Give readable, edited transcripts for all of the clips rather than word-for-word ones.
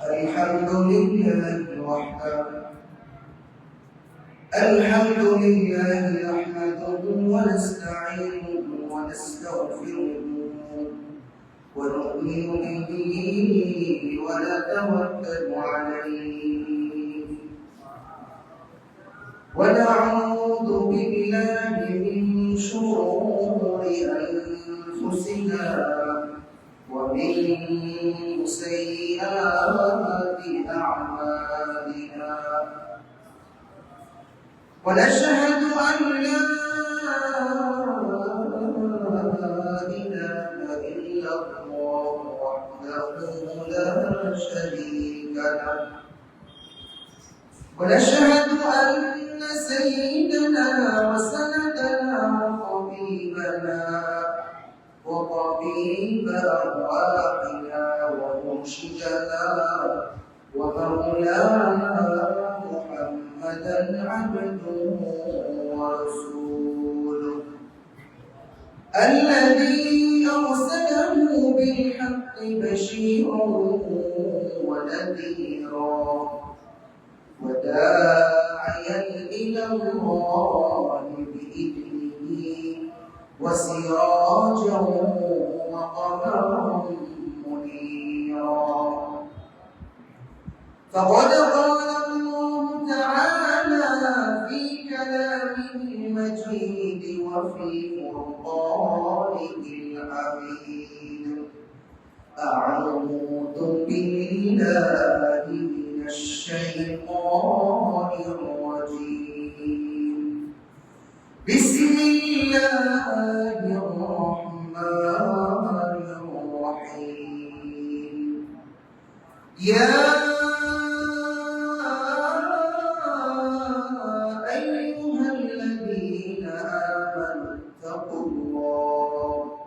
الحمد لله وحده الحمد لله نحمده ونستعينه ونستغفره ونؤمن به ونتوكل عليه ونعوذ بالله من شرور أنفسنا ومن سيئات أعمالنا ونشهد أن لا إله إلا الله وحده لا شريك له ونشهد أن سيدنا وسندنا وطبيبنا وطبيب أرواحنا ومرشدنا ومولانا محمدا عبده ورسوله الذي أرسله بالحق بشيرا ونذيرا وداعيا إلى الله بإذنه وسراجا وقمرا منيرا فقد قال الله تعالى في كلامه المجيد وفي فرقانه الحميد أعوذ بالله من الشيطان الرجيم بسم الله الرحمن الرحيم يا أيها الذين آمنوا اتقوا الله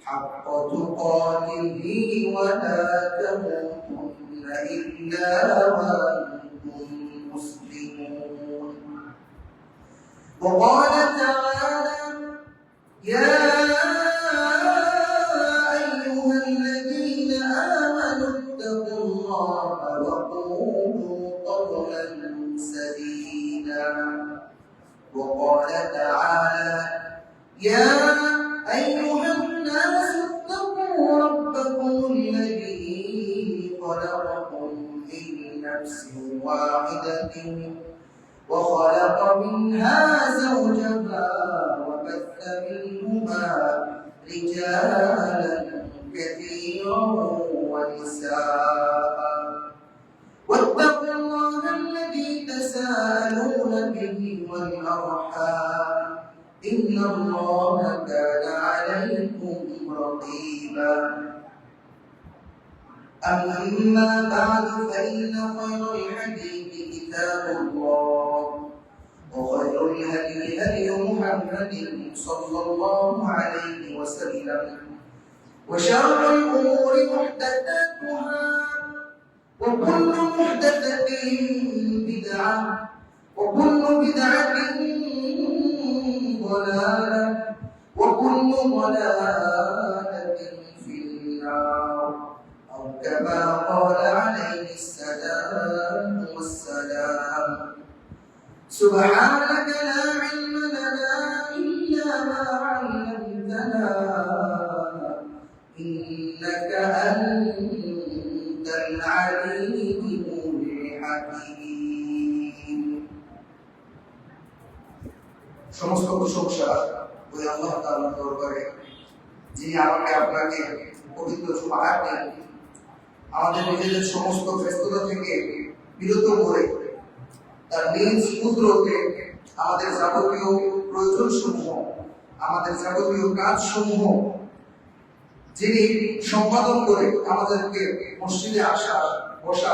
حق تقاته ولا تموتن إلا وأنتم مسلمون وقال تعالى يا أيها الذين آمنوا اتقوا الله وقولوا قولا سديدا وقال تعالى يا أيها الناس اتقوا ربكم الذي خلقكم من نفس واحدة وخلق منها زوجها وبث منهما رجالا كثيرا ونساء واتقوا الله الذي تساءلون به والأرحام إن الله كان عليكم رقيبا أما بعد فإن خير الحديث كتاب الله وخير الهدي هدي محمد صلى الله عليه وسلم وشر الأمور محدثاتها وكل محدثة بدعة وكل بدعة ضلالة وكل ضلالة في النار أو كما قال عليه السلام والسلام سبحانك لا علم لنا إلا ما علمتنا إنك أنت العليم الحكيم সমস্ত প্রশংসা ওই আল্লাহ তাআলার দরবারে যিনি আমাকে আপনাকে পবিত্র জুমার দিন আমাদের নিজেদের সমস্ত ব্যস্ততা থেকে বিরত করে তার নিজ কুদরতে আমাদের যাবতীয় প্রয়োজনসমূহ আমাদের যাবতীয় কাজসমূহ যিনি সম্পাদন করে আমাদেরকে মসজিদে আসা বসা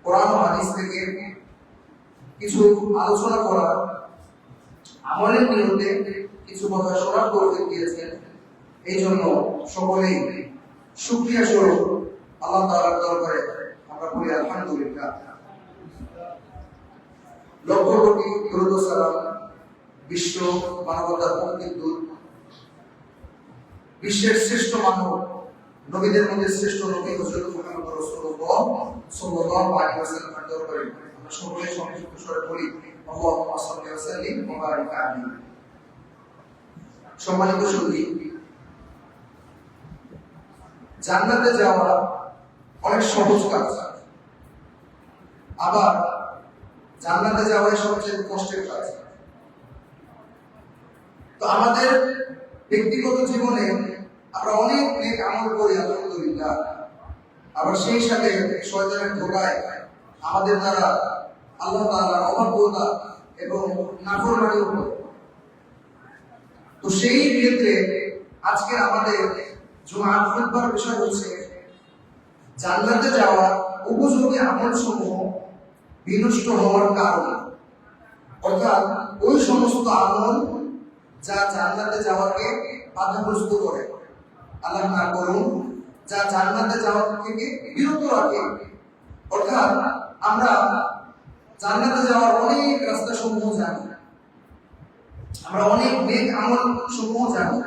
কোরআন ও হাদিস থেকে কিছু আলোচনা করা আমলের নিয়তে কিছু কথা স্মরণ করতে দিয়েছেন এই জন্য সকলেই শুকরিয়া স্বরূপ আল্লাহ তাআলার দরবারে আমরা বলি আলহামদুলিল্লাহ। লক্ষ কোটি দরুদ সালাম বিশ্ব মানবতার মুক্তির দূত বিশ্বের শ্রেষ্ঠ মানব নবীদের মধ্যে শ্রেষ্ঠ নবী হযরত মুহাম্মদ রাসূলুল্লাহ সাল্লাল্লাহু আলাইহি ওয়াসাল্লামের দরবারে আমরা সকলে সংক্ষিপ্ত স্বরে বলি আল্লাহুম্মা সাল্লি ওয়া সাল্লিম ওয়া বারিক আলাইহি। সম্মানিত সুধী, জান্নাতে যাওয়া অনেক সহজ কাজ, আবার জান্নাতে যাওয়াই সবচেয়ে কষ্টের কাজ। তো আমাদের ব্যক্তিগত জীবনে আমরা অনেক নেক আমল করি আলহামদুলিল্লাহ, আবার সেই সাথে শয়তানের ধোঁকায় আমাদের দ্বারা আল্লাহ তাআলার অবাধ্যতা এবং নাফরমানিও হয়। তো সেই ক্ষেত্রে আজকে আমাদের জুমার খুতবার বিষয় হচ্ছে জান্নাতে যাওয়া উপযোগী আমল সমূহ বিনষ্ট হওয়ার কারণ, অর্থাৎ ওই সমস্ত আমল যা জান্নাতে যাওয়াকে বাধাগ্রস্ত করে, আল্লাহ না করুন, যা জান্নাতে যাওয়া থেকে বিরত রাখে। অর্থাৎ আমরা জান্নাতে যাওয়ার অনেক রাস্তা সমূহ জানি, আমরা অনেক নেক আমল সমূহ জানি,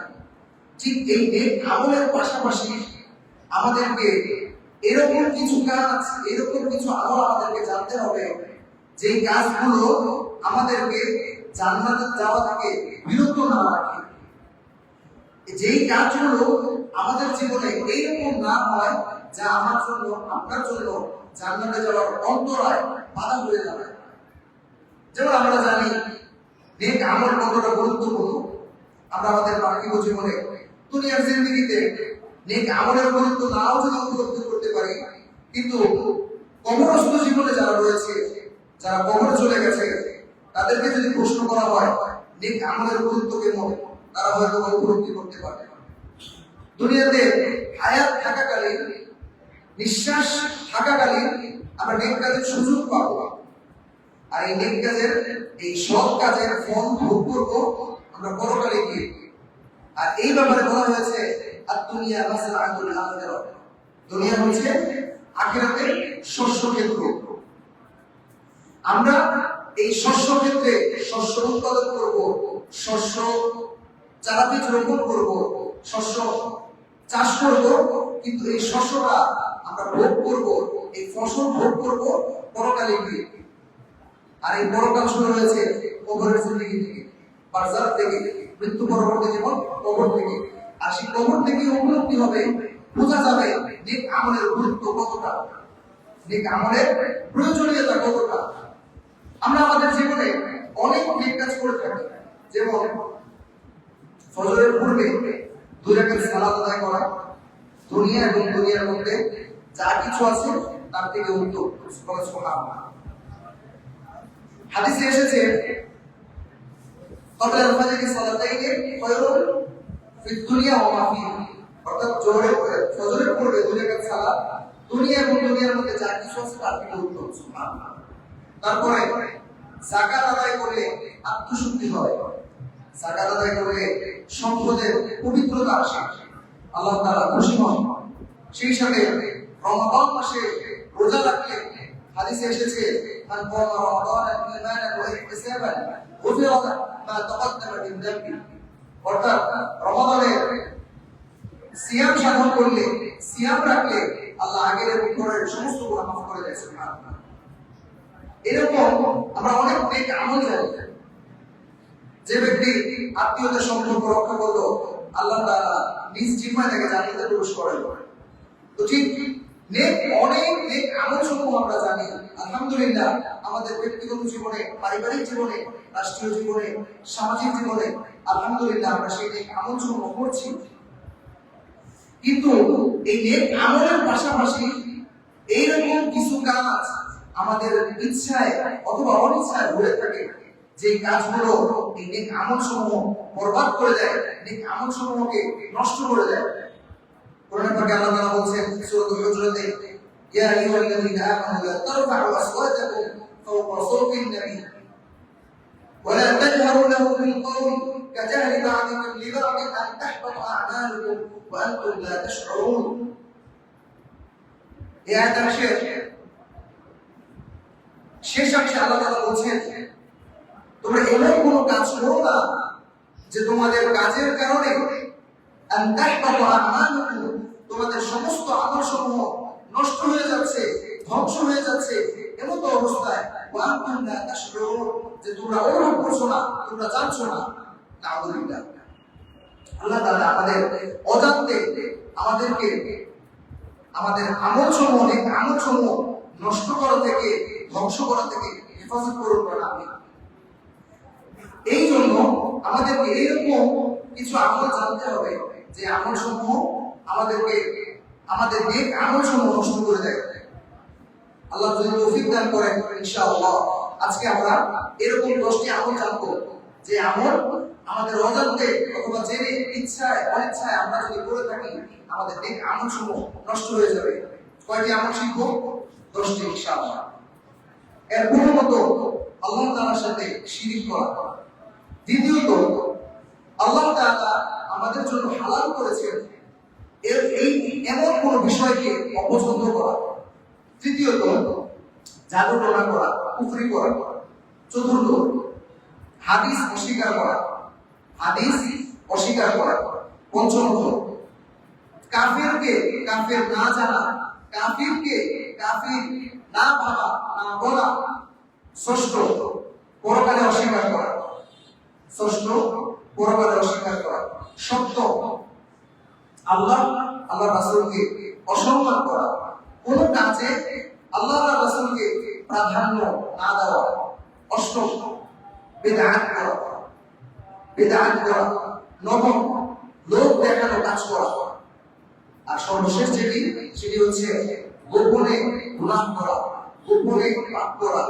ঠিক এই নেক আমলের পাশাপাশি আমাদেরকে এরকম কিছু কাজ, এরকম কিছু আমল আমাদেরকে জানতে হবে যে কাজগুলো আমাদেরকে জান্নাতে যাওয়া থেকে বিরত না রাখে। যেই কাজগুলো আমাদের জীবনে এইরকম না হয় যা আমার জন্য, আপনার জন্য জান্নাতে যাওয়ার অন্তরায় বাধা হয়ে যাবে। যেমন আমরা জানি নেক আমল কতটা গুরুত্বপূর্ণ। আমরা আমাদের পার্থিব জীবনে দুনিয়ার জিন্দেগিতে নেক আমলের গুরুত্ব নাও যদি উপলব্ধি করতে পারি, কিন্তু কবরস্থ জীবনে যারা রয়েছে, যারা কবরে চলে গেছে, তাদেরকে যদি প্রশ্ন করা হয় নেক আমলের গুরুত্ব কেমন, তারা হয়তো উপলব্ধি করতে পারবে না। দুনিয়াতে হায়াত থাকাকালীন, নিঃশ্বাস থাকাকালীন আমরা নেক কাজের সুযোগ পাবো, আর এই নেক কাজের, এই সৎ কাজের ফল ভোগ করবো আমরা পরকালে গিয়ে। আর এই ব্যাপারে বলা হয়েছে দুনিয়া মাসরাআতুল আখিরাহ, দুনিয়া হচ্ছে আখিরাতের শস্য ক্ষেত্র। আমরা এই শস্য ক্ষেত্রে শস্য উৎপাদন করব, শস্য চারা বীজ রোপণ করব, শস্য চাষ করব, কিন্তু এই শস্যটা আমরা ভোগ করব, এই ফসল ভোগ করব পরকালে গিয়ে। আর এই পরকাল শুরু হয়েছে কবরের জিন্দেগি থেকে, বারজাখ থেকে, মৃত্যু পরবর্তী জীবন কবর থেকে। আর সেই কবর থেকে উপলব্ধি হবে, বোঝা যাবে নেক আমলের গুরুত্ব কতটা, নেক আমলের প্রয়োজনীয়তা কতটা। আমরা আমাদের জীবনে অনেক নেক কাজ করে থাকি, যেমন ফজরের পূর্বে 2 রাকাত সালাত আদায় করা, দুনিয়া এবং দুনিয়ার মধ্যে যা কিছু আছে তার থেকে উত্তম। সুবহানাল্লাহ। হাদিসে এসেছে قبل الفجر صلاتين خير في الدنيا وما فيها, অর্থাৎ ফজরের পূর্বে 2 রাকাত সালাত দুনিয়া এবং দুনিয়ার মধ্যে যা কিছু আছে তার থেকে উত্তম। সুবহানাল্লাহ। তারপরে যাকাত আদায় করলে আত্মশুদ্ধি হয়, যাকাত আদায় করলে সম্পদের পবিত্রতা আসে, আল্লাহ তাআলা খুশি হন। সেই সাথে রমাদান মাসে রোজা রাখলে হাদিসে এসেছে মান কামা রমাদান ঈমানান ওয়া ইহতিসাবান গুফিরা মা তাকাদ্দামা মিন যামবি, অর্থাৎ রমাদানে সিয়াম সাধন করলে, সিয়াম রাখলে আল্লাহ আগের এবং পরের সমস্ত গুনাহ মাফ করে দেয়। সুবহানাল্লাহ। এরকম আমরা অনেক নেক আমল জানি। যে ব্যক্তি আত্মীয়তার সম্পর্ক রক্ষা করলো, আল্লাহ তাআলা নিজ জিম্মায় তাকে জান্নাতে প্রবেশ করালো। তো ঠিক নেক অনেক নেক আমল সমূহ আমরা জানি আলহামদুলিল্লাহ। আমাদের ব্যক্তিগত জীবনে, পারিবারিক জীবনে, রাষ্ট্রীয় জীবনে, সামাজিক জীবনে আলহামদুলিল্লাহ আমরা সেই নেক আমল সমূহ করছি। কিন্তু এই নেক আমলের পাশাপাশি এইরকম কিছু কাজ আমাদের ইচ্ছায় অথবা অনিচ্ছায় হয়ে থাকে, যে কাজগুলো এই নেক আমল সমূহ বরবাদ করে দেয়, নেক আমল সমূহকে নষ্ট করে দেয়। কোরআনে পাকে আল্লাহ তাআলা বলেন সূরাতুল হুজুরাতে, ইয়া আইয়ুহাল্লাযীনা আমানু লা তারফা'উ আসওয়াতাকুম ফাওকা সাওতিন নাবী ওয়া লা তাজহারু লাহু বিল কওলি কাজাহরি বা'দিকুম লিবা'দিন আন তাহবাতা আ'মালুকুম ওয়া আনতুম লা তাশ'উরুন। এই আয়াতের শেষ অংশে আল্লাহ তাআলা বলেন, তোমরা এমন কোনো কাজ করো না যে তোমাদের কাজের কারণে আন তাহবাতা আ'মালুকুম, তোমাদের সমস্ত আমল সমূহ নষ্ট হয়ে যাচ্ছে, ধ্বংস হয়ে যাচ্ছে, এমন তো অবস্থায় ওয়ান্তুম লা তাশউরুন, যে তোমরা অনুভব করছো না, তোমরা জানছো না। নাউযুবিল্লাহ। আল্লাহ তাআলা আমাদের অজান্তে আমাদেরকে আমাদের আমল সমূহ নষ্ট করা থেকে, ধ্বংস করা থেকে হেফাজত করুন না। এই জন্য আমাদেরকে এইরকম কিছু আমল জানতে হবে যে আমল সমূহ আমাদেরকে আমাদের নেক আমল সমূহ নষ্ট করে দেয়। আল্লাহ যদি তৌফিক দান করেন ইনশাআল্লাহ আজকে আমরা এরকম 10টি আমল জানবো যে আমল আমাদের অজান্তে অথবা জেনে ইচ্ছায় অনিচ্ছায় আমরা যদি করে থাকি আমাদের নেক আমল সমূহ নষ্ট হয়ে যাবে। কয়টি আমল শিখবো? 10টি ইনশাআল্লাহ। এর প্রথমত আল্লাহ তাআলার সাথে শিরিক করা। দ্বিতীয়ত আল্লাহ তাআলা আমাদের জন্য হালাল করেছেন এই এমন কোন বিষয়কে অপছন্দ করা। তৃতীয়ত জাদু টোনা করা, কুফরি করা। চতুর্থ হাদিস অস্বীকার করা, হাদিস অস্বীকার করা। পঞ্চমত কাফিরকে কাফির না জানা, কাফিরকে কাফির না ভাবা, না বলা। ষষ্ঠ পরকালে অস্বীকার করা, ষষ্ঠ পরকালে অস্বীকার করা। সপ্তম আল্লাহ রাসূলকে অসম্মান করা, কোন কাজে আল্লাহ রাসূলকে প্রাধান্য না দেওয়া। অষ্টম বিদআত করা। নবম লোক দেখানো কাজ করা। আর সর্বশেষ সেটি হচ্ছে গোপনে গুনাহ করা, গোপনে পাপ করা,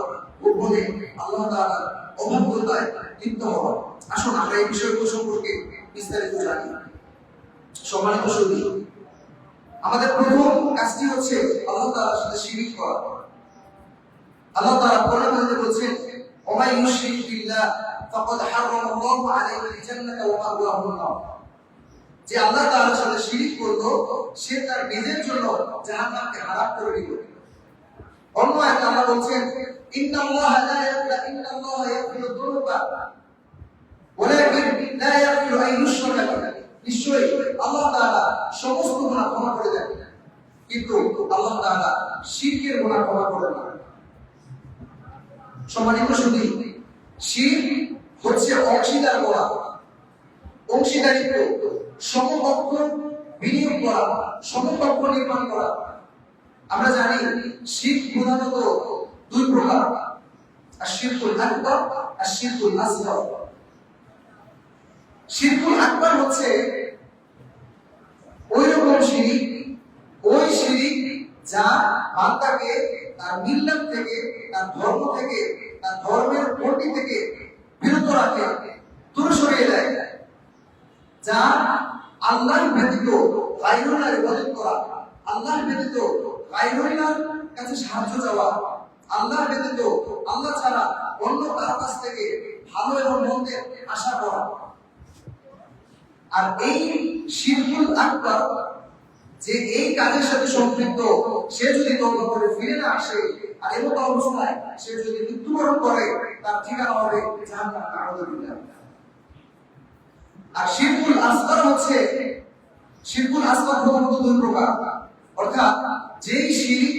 গোপনে আল্লাহ তাআলার অবাধ্যতায় লিপ্ত হওয়া। আসুন আমরা এই বিষয়গুলো সম্পর্কে বিস্তারিত জানি। সম্মানিত সুধী, আমাদের প্রথম কাজটি হচ্ছে আল্লাহ তাআলার সাথে শিরিক করা। আল্লাহ তাআলা কোরআনে বলেছেন ওয়া ইউশরিক বিল্লাহ ফাকাদ হারামাল্লাহু আলাইহিল জান্নাতা ওয়া মাওয়াহুন নার। যে আল্লাহ তাআলার সাথে শিরিক করলো সে তার নিজের জন্য জাহান্নামকে হারাম করে দিল। অন্য আয়াতে আল্লাহ বলেন ইন্নাল্লাহা ইয়াগফিরু যুনুবা ওয়ালাকিন লা ইয়াগফিরু আন ইউশরাকা বিহি। নিশ্চয়ই আল্লাহ তাআলা সমস্ত গুনাহ ক্ষমা করে দেন, কিন্তু আল্লাহ তাআলা শিরকের গুনাহ ক্ষমা করেন না। সম্মানিত সুধী, শিরক হচ্ছে অংশীদার করা, অংশীদারিত্ব, সমপক্ষ বিনিয়োগ করা, সমপক্ষ নির্মাণ করা। আমরা জানি শিরক প্রধানত দুই প্রকার, আশ-শিরকুল আকবার আর শিরকুল আসগর। শিরকুল আকবার হচ্ছে ওই রকম শিরিক, ওই শিরিক যা বান্দাকে তার মিল্লাত থেকে, তার ধর্ম থেকে, তার ধর্মের গণ্ডি থেকে বিরত রাখে, দূরে সরিয়ে দেয়। যা আল্লাহ ব্যতীত গায়রুল্লাহর ইবাদত করা, আল্লাহ ব্যতীত গায়রুল্লাহর কাছে সাহায্য চাওয়া, আল্লাহ ব্যতীত, আল্লাহ ছাড়া অন্য কারো কাছ থেকে ভালো এবং মন্দের আশা করা। আর এই শিরকুল আকবার যে এই কাজের সাথে সম্পৃক্ত, সে যদি তওবা করে ফিরে না আসে আর এমন অবস্থায় সে যদি মৃত্যুবরণ করে, তার ঠিকানা হবে জাহান্নাম। নাউযুবিল্লাহ। আর শিরকুল আসগর হচ্ছে, শিরকুল আসগর প্রধানত দুই প্রকার। অর্থাৎ যেই শিরক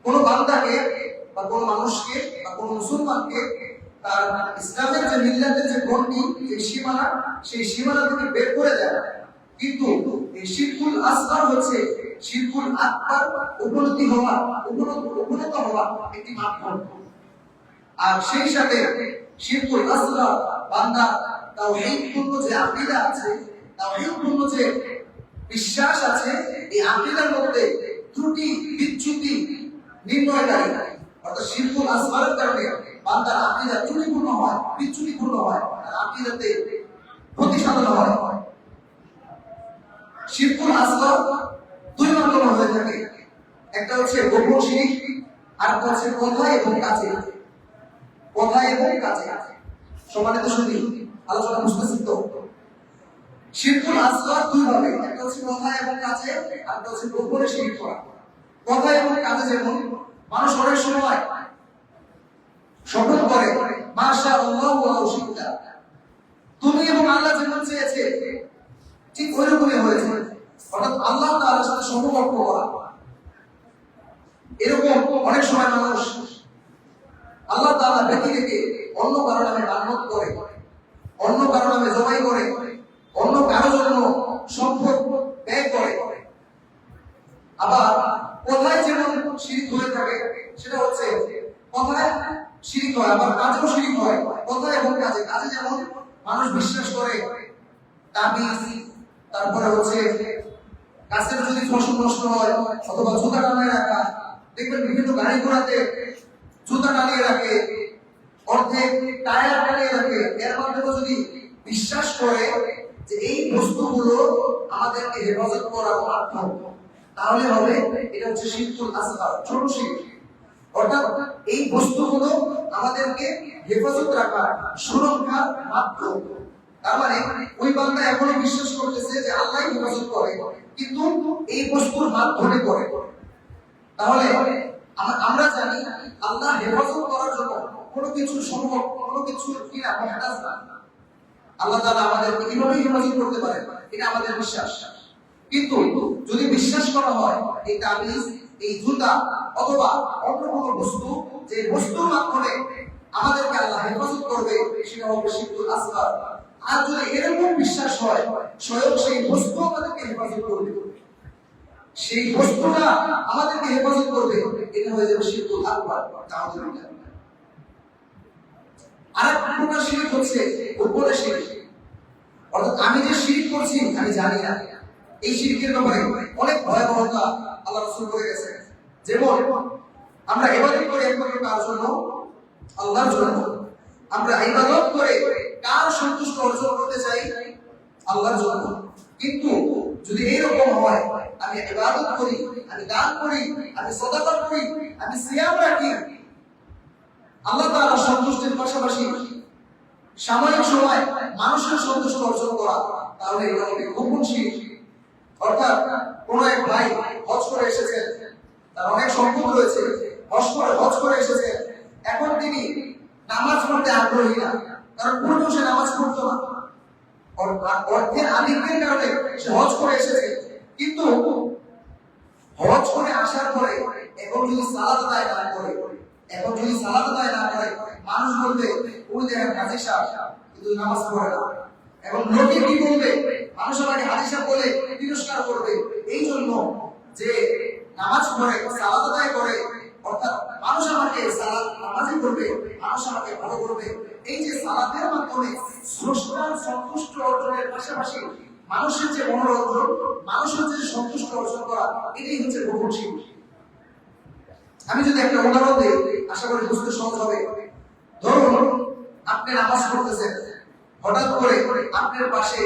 কোন বান্দাকে বা কোন মানুষকে বা কোন মুসলমানকে তার ইসলামের যে মিল্লাতের যে গণ্ডি, সেই সীমানা থেকে বের করে দেয়। কিন্তু এই শিরকুল আসগর হচ্ছে শিরকুল আকবার উপনীত হওয়া একটি মাধ্যম। আর সেই সাথে শিরকুল আসগর বান্দা তাওহীদপূর্ণ যে আকীদা আছে, তাওহীদপূর্ণ যে বিশ্বাস আছে, এই আকীদার মধ্যে ত্রুটি বিচ্যুতি নির্ণয়কারী। অর্থাৎ শিরকুল আসগরের কারণে বান্দার আকীদা ত্রুটিপূর্ণ হয়, বিচ্যুতিপূর্ণ হয়, আর আকীদাতে ক্ষতি সাধন হয়। শিরকুল আসগর দুই রকম হয়ে থাকে। একটা হচ্ছে গোপন শিরক, আর একটা হচ্ছে কথায় এবং কাজে। কথায় এবং কাজে। সম্মানিত সুধী, আলোচনা বুঝতেছেন তো? শিরকুল আসগর দুই ভাবে, একটা হচ্ছে কথায় এবং কাজে, আর একটা হচ্ছে গোপনে শিরক করা। কথায় এবং কাজে যেমন মানুষ অনেক সময় শপথ করে মাশাআল্লাহু ওয়া শিরকা, তুমি এবং আল্লাহ যেমন চেয়েছে ঠিক ওইরকমই হয়েছে। অর্থাৎ আল্লাহ তাআলার সাথে সমকক্ষ করা। এরকম অনেক সময় মানুষ আল্লাহ তাআলা ব্যক্তি থেকে অন্য কারো নামে মানত করে, অন্য কারো নামে জবাই করে, অন্য কারো জন্য সম্পদ ব্যয় করে। আবার কোথায় যেমন শিরক হয়ে থাকে সেটা হচ্ছে কোথায় শিরক হয়, আবার কাজেও শিরক হয়। কোথায় এবং কাজে, কাজে যেমন মানুষ বিশ্বাস করে তাবিজ, তারপরে হচ্ছে গাছের যদি ফসল নষ্ট হয় অথবা জুতা টানিয়ে রাখা, দেখবেন বিভিন্ন গাড়ি ঘোড়াতে জুতা টানিয়ে রাখে, অর্ধেক টায়ার টানিয়ে রাখে। এর মাধ্যমে যদি বিশ্বাস করে যে এই বস্তুগুলো আমাদেরকে হেফাজত করার মাধ্যম, তাহলে হবে এটা হচ্ছে শিরকুল আসগার, ছোট শিরক। অর্থাৎ এই বস্তুগুলো আমাদেরকে হেফাজত রাখার, সুরক্ষার মাধ্যম। তার মানে ওই বান্দা এখনো বিশ্বাস করতেছে যে আল্লাহ হেফাজত করে, কিন্তু এই বস্তুর মাধ্যমে করে। তাহলে আমরা জানি আল্লাহ হেফাজত করার জন্য কোনো কিছু সম্ভব, কোনো কিছু কিনা মহতাজ না। আল্লাহ তাআলা আমাদেরকে কিভাবে হেফাজত করতে পারে এটা আমাদের বিশ্বাস। কিন্তু যদি বিশ্বাস করা হয় এই তাবিজ, এই জুতা অথবা অন্য কোনো বস্তু, যে বস্তুর মাধ্যমে আমাদেরকে আল্লাহ হেফাজত করবে, সেটা হবে শিরকুল আসগার। আর যদি এরকম বিশ্বাস হয় স্বয়ং সেই বস্তু আমাদেরকে হেফাজত করবে, সেই বস্তুটা আমাদেরকে হেফাজত করবে, এটা হয়ে যাবে শিরকুল আকবার। আরেক প্রকার শিরক হচ্ছে উপরে শিরক। অর্থাৎ আমি যে শিরক করছি আমি জানি না। এই শিরকের ব্যাপারে অনেক ভয়াবহতা আল্লাহ রাসূল বলে গেছেন। যেমন আমরা ইবাদত করি একমাত্র কার জন্য? আল্লাহর জন্য। আমরা ইবাদত করে কার সন্তুষ্টি অর্জন করতে চাই? আল্লাহর জন্য। কিন্তু যদি এরকম হয় আমি ইবাদত করি, আমি দান করি, আমি সাদাকা করি, আমি সিয়াম রাখি, আল্লাহ তাআলার সন্তুষ্টির পাশাপাশি সাময়িক সময় মানুষের সন্তুষ্টি অর্জন করা, তাহলে এটা হবে গোপন শিরক। অর্থাৎ কোন এক ভাই হজ করে এসেছেন, তার অনেক সম্পদ রয়েছে, হজ করে এসেছে, এখন তিনি নামাজ পড়তে আগ্রহী না, কারণ পূর্বে সে নামাজ পড়তো না। অর্থের আধিক্যের কারণে সে হজ করে এসেছে, কিন্তু হজ করে আসার পরে এখন যদি সালাত আদায় না করে, মানুষ বলবে ওই দেখেন হাজী সাহেব কিন্তু নামাজ পড়ে না। এবং লোকে কি বলবে? মানুষ আমাকে হাজী সাহেব বলে তিরস্কার করবে। এই জন্য যে নামাজ পড়ে, সালাত আদায় করে, অর্থাৎ মানুষ আমাকে নামাজি করবে, মানুষ আমাকে ভালো করবে। এই যে সালাতের মাধ্যমে স্রষ্টার সন্তুষ্ট অর্জনের পাশাপাশি মানুষের যে মনোরঞ্জন, মানুষের যে সন্তুষ্ট অর্জন করা, এটাই হচ্ছে গোপন শিরক। আমি যদি একটা উদাহরণ দিই, আশা করি বুঝতে সহজ হবে। ধরুন আপনি নামাজ পড়তেছেন, হঠাৎ করে আপনার পাশে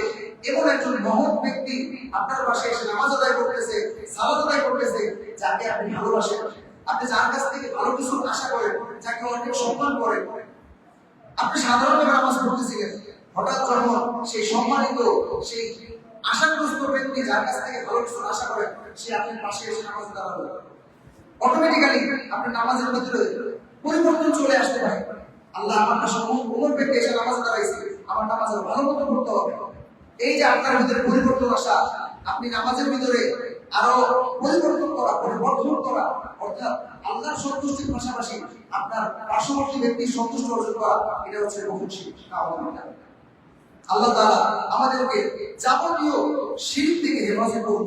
এমন একজন মহৎ ব্যক্তি আপনার পাশে এসে নামাজ আদায় করতেছে, সালাত আদায় করতেছে, যাকে আপনি ভালোবাসেন, আপনি যার কাছ থেকে ভালো কিছু আশা করেন, যাকে অনেক সম্মান করেন। আপনি সাধারণভাবে নামাজ পড়তেছিলেন, হঠাৎ যখন সেই সম্মানিত, সেই আশাগ্রস্ত ব্যক্তি যার কাছ থেকে ভালো কিছু আশা করেন, সে আপনার পাশে এসে নামাজ দাঁড়ালো, অটোমেটিক্যালি আপনার নামাজের ভিতরে পরিবর্তন চলে আসতে পারে। আল্লাহ আমার পাশে অমুক ব্যক্তি এসে নামাজ দাঁড়াইছে, আমার নামাজ ভালো মতো পড়তে হবে। এই যে আপনার ভিতরে পরিবর্তন আসা, আপনি নামাজের ভিতরে আরো পরিবর্তন করা, অর্থাৎ আল্লাহর সন্তুষ্টির পাশাপাশি আপনার পার্শ্ববর্তী ব্যক্তির সন্তুষ্টি অর্জন করা, এটা হচ্ছে গোপন শিরক। আল্লাহ তাআলা আমাদেরকে যাবতীয় শিরক থেকে হেফাজত করুন।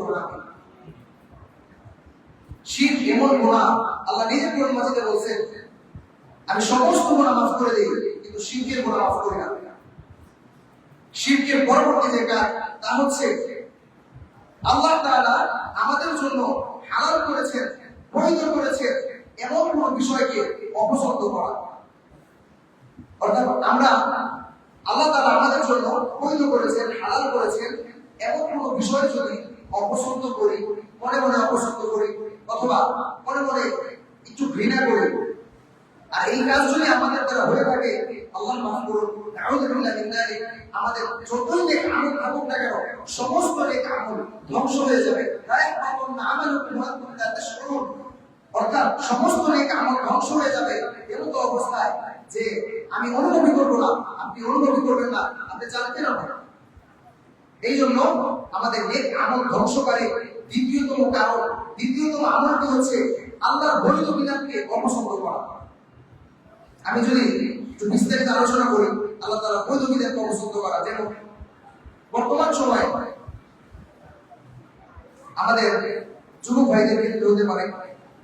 শিরক এমন গুনাহ, আল্লাহ নিজে কোরআন মাজিদে বলেছেন, আমি সমস্ত গুনাহ মাফ করে দেই, কিন্তু শিরকের গুনাহ মাফ করি না। শিরকের পরবর্তী যে কাজ, তা হচ্ছে আল্লাহ তাআলা আমাদের জন্য হালাল করেছেন, বৈধ করেছেন এমন কোন বিষয়কে অপছন্দ করা। অর্থাৎ আমরা আল্লাহ তাআলা আমাদের জন্য বৈধ করেছেন, হালাল করেছেন এমন কোন বিষয় যদি অপছন্দ করি, মনে মনে অপছন্দ করি, অথবা মনে মনে একটু ঘৃণা করি, আর এই কাজ যদি আমাদের দ্বারা হয়ে থাকে, আল্লাহ মাফ করুন, নাউযুবিল্লাহি মিন যালিক, আমাদের যতই নেক আমল থাকুক না কেন, সমস্ত নেক আমল ধ্বংস হয়ে যাবে। অর্থাৎ সমস্ত নেক আমল ধ্বংস হয়ে যাবে এমন তো অবস্থায় যে আমি অনুভবই করবো না, আপনি অনুভবই করবেন না, আপনি জানতেন না। এই জন্য আমাদের নেক আমল ধ্বংসকারী দ্বিতীয়তম আমলটি হচ্ছে আল্লাহর বৈধ বিধানকে অপছন্দ করা। আমি যদি একটু বিস্তারিত আলোচনা করি, আল্লাহ তাআলা বৈধ বিধানকে অপছন্দ করা, যেমন বর্তমান সময়ে আমাদের যুবক ভাইদের ক্ষেত্রে হতে পারে,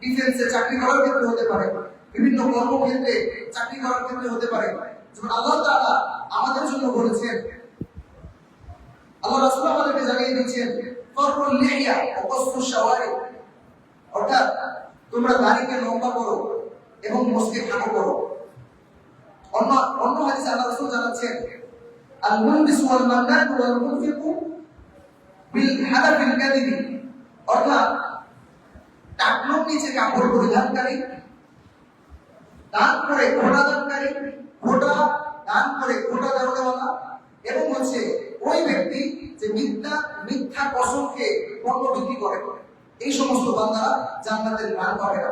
ডিফেন্সে চাকরি করার ক্ষেত্রে হতে পারে, বিভিন্ন কর্মক্ষেত্রে চাকরি করার ক্ষেত্রে হতে পারে। যেমন আল্লাহ তাআলা আমাদের জন্য বলেছেন, আল্লাহ রাসূল আমাদেরকে জানিয়ে দিয়েছেন, ফারুল লিহিয়া ওয়া কাসরুশ শাওয়ারি, অর্থাৎ তোমরা দাড়িকে লম্বা করো এবং মুছকে খাটো করো। অন্য হাদিসে আল্লাহ রাসূল জানাচ্ছেন, আল মুনবিস ওয়াল মান্নান ওয়াল মুনফিকু বিল হালাফিল কাযিবি, অর্থাৎ টাকনোর নিচে কাপড় পরিধানকারী, দান করে খোটা দানকারী, খোটা দান করে খোটা দেওয়ালা, এবং হচ্ছে ওই ব্যক্তি যে মিথ্যা কসমকে পণ্য বিক্রি করে, এই সমস্ত বান্দারা জান্নাতের ঘ্রাণ পাবে না।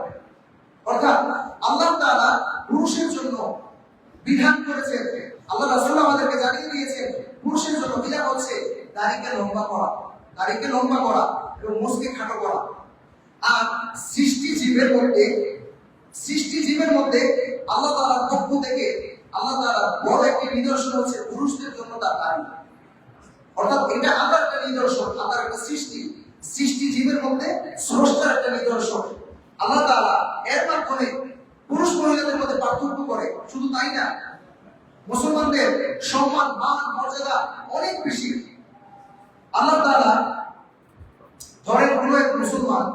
অর্থাৎ আল্লাহ তাআলা পুরুষের জন্য বিধান করেছেন, আল্লাহ রাসূল আমাদেরকে জানিয়ে দিয়েছেন, পুরুষের জন্য বিধান হচ্ছে দাড়িকে লম্বা করা এবং মুছকে খাটো করা। আর সৃষ্টিজীবের মধ্যে আল্লাহ তাআলার পক্ষ থেকে আল্লাহ তাআলা বড় একটি নিদর্শন হচ্ছে পুরুষদের জন্য তার দাড়ি। অর্থাৎ এটা আল্লাহর একটা নিদর্শন, আল্লাহর একটা সৃষ্টিজীবের মধ্যে স্রষ্টার একটা নিদর্শন। আল্লাহ তাআলা এর মাধ্যমে পুরুষ মহিলাদের মধ্যে পার্থক্য করে। শুধু তাই না, মুসলমানদের সম্মান, মান, মর্যাদা অনেক বেশি। আল্লাহ তাআলা ধরেন কোনো এক মুসলমান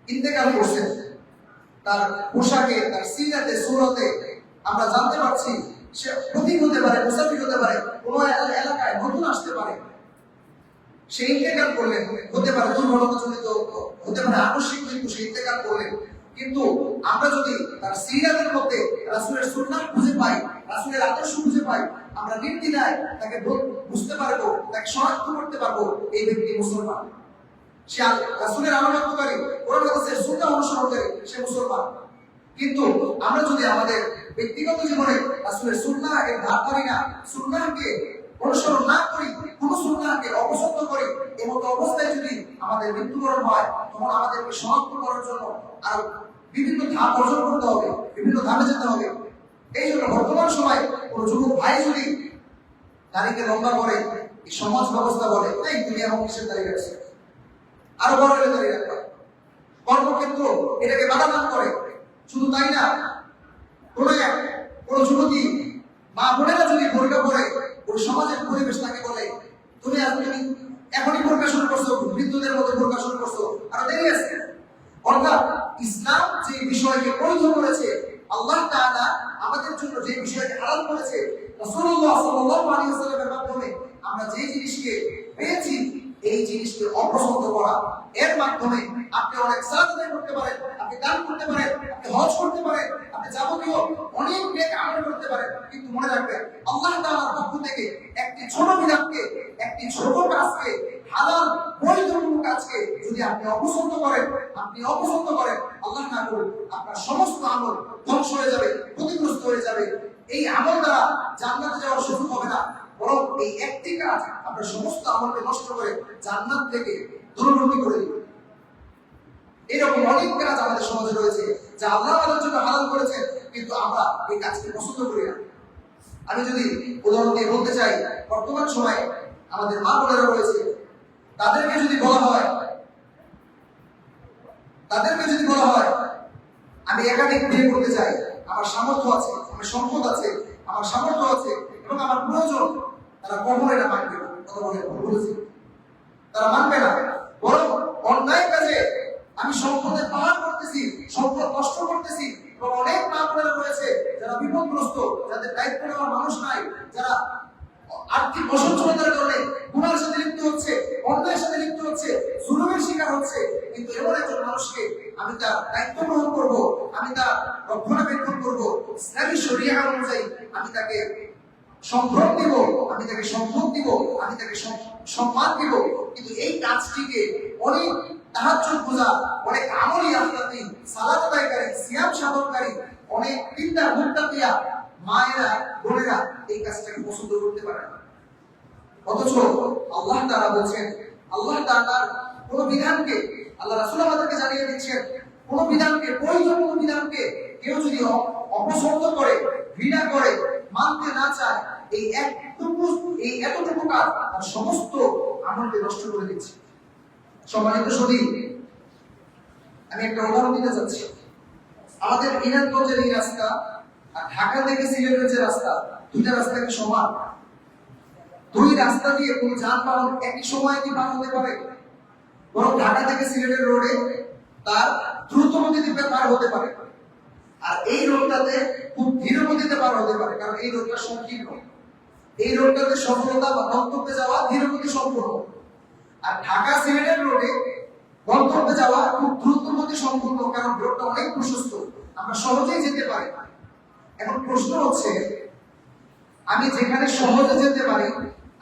ইন্তেকাল করছেন, তার পোশাকে, তার সিরাতে, সুরতে আমরা জানতে পারছি সে প্রতীক হতে পারে, মুসাফির হতে পারে, কোনো এলাকায় নতুন আসতে পারে। সে ইন্তেকাল করলেন, হতে পারে দুর্ঘটনাজনিত, হতে পারে আকস্মিক মৃত্যু, সে ইন্তেকাল করলেন। কিন্তু আমরা যদি তার সিরাতের মধ্যে রাসূলের সুন্নাহ খুঁজে পাই, রাসূলের আদর্শ খুঁজে পাই, আমরা নির্দ্বিধায় তাকে বুঝতে পারবো, তাকে শনাক্ত করতে পারবো এই ব্যক্তি মুসলমান, সে রাসূলের আনুগত্যকারী, কোরআন হাদিসের সুন্নাহ অনুসরণকারী, সে মুসলমান। কিন্তু আমরা যদি আমাদের ব্যক্তিগত জীবনে রাসূলের সুন্নাহকে ধার করি না, সুন্নাহকে অনুসরণ না করি, কোন সুন্নাহকে অপছন্দ করি, এমন অবস্থায় যদি আমাদের মৃত্যুবরণ হয়, তখন আমাদেরকে শনাক্ত করার জন্য আর বিভিন্ন ধাপ অর্জন করতে হবে, বিভিন্ন ধাপে যেতে হবে। এই জন্য বর্তমান সময় কোন যুবক ভাই যদি দাড়িকে লম্বা করে, এই সমাজ ব্যবস্থা বলে এই দুনিয়া এবং কিসের দাড়ি রাখছে, আরো বড় হয়ে দাঁড়িয়ে রাখবা, কর্মক্ষেত্র এটাকে বাধা দান করে। শুধু তাই না, কোন যুবতী মা বোনেরা যদি বোরকা পরে, ওই সমাজের পরিবেশ তাকে বলে তুমি এখনই বোরকা শুরু করছো, বৃদ্ধদের মতো বোরকা শুরু করছো, আর দেরি আছে। অর্থাৎ ইসলাম যে বিষয়কে বৈধ করেছে, আল্লাহ তাআলা আমাদের জন্য যে বিষয়কে হালাল করেছে, রাসূলুল্লাহ সাল্লাল্লাহু আলাইহি ওয়াসাল্লামের মাধ্যমে আমরা যে জিনিসকে পেয়েছি, এই জিনিসকে অপছন্দ করা, এর মাধ্যমে আপনি অনেক সালাত আদায় করতে পারেন, আপনি দান করতে পারেন, আপনি হজ করতে পারেন, আপনি যাবতীয় অনেক নেক আমল করতে পারেন। কিন্তু মনে রাখবেন, আল্লাহ তাআলার পক্ষ থেকে একটি ছোট বিধানকে, একটি ছোট কাজকে, হালাল বৈধ কোনো কাজকে যদি আপনি অপছন্দ করেন, আল্লাহ না করুন, আপনার সমস্ত আমল ধ্বংস হয়ে যাবে, ক্ষতিগ্রস্ত হয়ে যাবে। এই আমল দ্বারা জান্নাতে যাওয়ার সুযোগ হবে না, বরং এই একটি কাজ আপনার সমস্ত আমলকে নষ্ট করে জান্নাত থেকে দূরবর্তী করে দিবে। এরকম অনেক কাজ আমাদের সমাজে রয়েছে যা আল্লাহ আমাদের জন্য হালাল করেছেন, কিন্তু আমরা এই কাজকে পছন্দ করি না। আমি যদি উদাহরণ দিয়ে বলতে চাই, বর্তমান সময়ে আমাদের মা বোনেরা রয়েছে, তাদেরকে যদি বলা হয় আমি একাধিক বিয়ে করতে চাই, আমার সামর্থ্য আছে, আমার সম্পদ আছে, আমার সামর্থ্য আছে এবং আমার প্রয়োজন, তারা কখনো এটা মানবে না। কথা বলেছি, তারা মানবে না। বরং অন্যায় কাজে আমি সম্পদের পাহাড় করতেছি, সম্পদ নষ্ট করতেছি, এবং অনেক মা বোনেরা রয়েছে যারা বিপদগ্রস্ত, যাদের দায়িত্ব নেওয়ার মানুষ নাই, যারা আর্থিক অসচ্ছলতার কারণে গুনাহের সাথে লিপ্ত হচ্ছে, অন্যায়ের সাথে লিপ্ত হচ্ছে, জুলুমের শিকার হচ্ছে। কিন্তু এমন একজন মানুষকে আমি তার দায়িত্ব গ্রহণ করব, আমি তার রক্ষণাবেক্ষণ করব, ইসলামী শরিয়া অনুযায়ী আমি তাকে সম্ভ্রম দিব, আমি তাকে সম্ভব দিব, আমি তাকে সম্মান দিব। কিন্তু এই কাজটিকে অনেক তাহাজ্জুদ গুজার, অনেক আমলি আফতাতি, সালাত আদায়কারী, সিয়াম সাধনকারী, অনেক মুত্তাকিয়া মায়েরা, বোনেরা এই কাজটাকে পছন্দ করতে পারে না। অথচ আল্লাহ তাআলা বলছেন, আল্লাহ তাআলার কোন বিধানকে, আল্লাহ রাসূল আমাদেরকে জানিয়ে দিচ্ছেন, কোন বিধানকে, বৈধ কোন বিধানকে কেউ যদি অপছন্দ করে, ঘৃণা করে, মানতে না চায়, এতটুকু কাজ তার সমস্ত আমলকে নষ্ট করে দিচ্ছে। সম্মানিত সুধী, আমি একটা উদাহরণ দিতে চাচ্ছি। আমাদের ইনাদগঞ্জের এই রাস্তা আর ঢাকা থেকে সিলেটের যে রাস্তা, দুইটা রাস্তা কি সমান? দুই রাস্তা দিয়ে কোন যানবাহন একই সময়ে কি পার হতে পারে? বরং ঢাকা থেকে সিলেটের রোডে তার দ্রুত গতিতে পার হতে পারে, আর এই রোডটাতে খুব ধীর গতিতে পার হতে পারে, কারণ এই রোডটা সংকীর্ণ। এই রোডটাতে সফলতা বা গন্তব্যে যাওয়া ধীর গতি সম্পূর্ণ, আর ঢাকা সিলেটের রোডে গন্তব্যে যাওয়া খুব দ্রুত গতি সম্পূর্ণ, কারণ রোডটা অনেক প্রশস্ত, আমরা সহজেই যেতে পারি। এখন প্রশ্ন হচ্ছে, আমি যেখানে সহজে যেতে পারি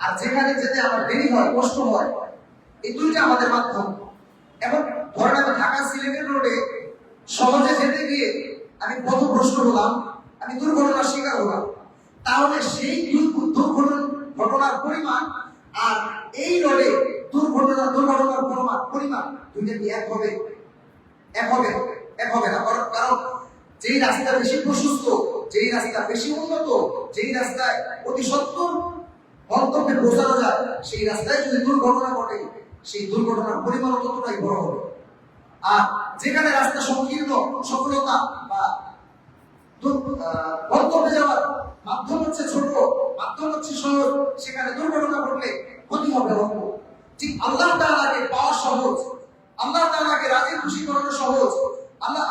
আর যেখানে যেতে আমার দেরি হয়, কষ্ট হয়, এই দুইটা আমাদের মাধ্যম। এখন ধরেন আমি ঢাকা সিলেটের রোডে সহজে যেতে গিয়ে আমি পথভ্রষ্ট হলাম, আমি দুর্ঘটনার শিকার হলাম, তাহলে সেই ঘটনার পরিমাণ আর এই রোডে দুর্ঘটনার পরিমাণ দুইটা কি এক হবে? এক হবে না। কারণ যেই রাস্তা বেশি প্রশস্ত, যেই রাস্তা বেশি উন্নত, যেই রাস্তায় অতি সত্বর গন্তব্যে পৌঁছানো যায়, সেই রাস্তায় যদি দুর্ঘটনা ঘটে, সেই দুর্ঘটনার পরিমাণ ততটাই বড় হবে। আর যেখানে রাস্তা সংকীর্ণ, সফলতা বা গন্তব্যে যাওয়ার মাধ্যম হচ্ছে ছোট, মাধ্যম হচ্ছে সহজ, সেখানে দুর্ঘটনা ঘটলে ক্ষতি হবে অল্প। ঠিক আল্লাহ তাআলাকে পাওয়া সহজ, আল্লাহ তাআলাকে রাজি খুশি করানো সহজ,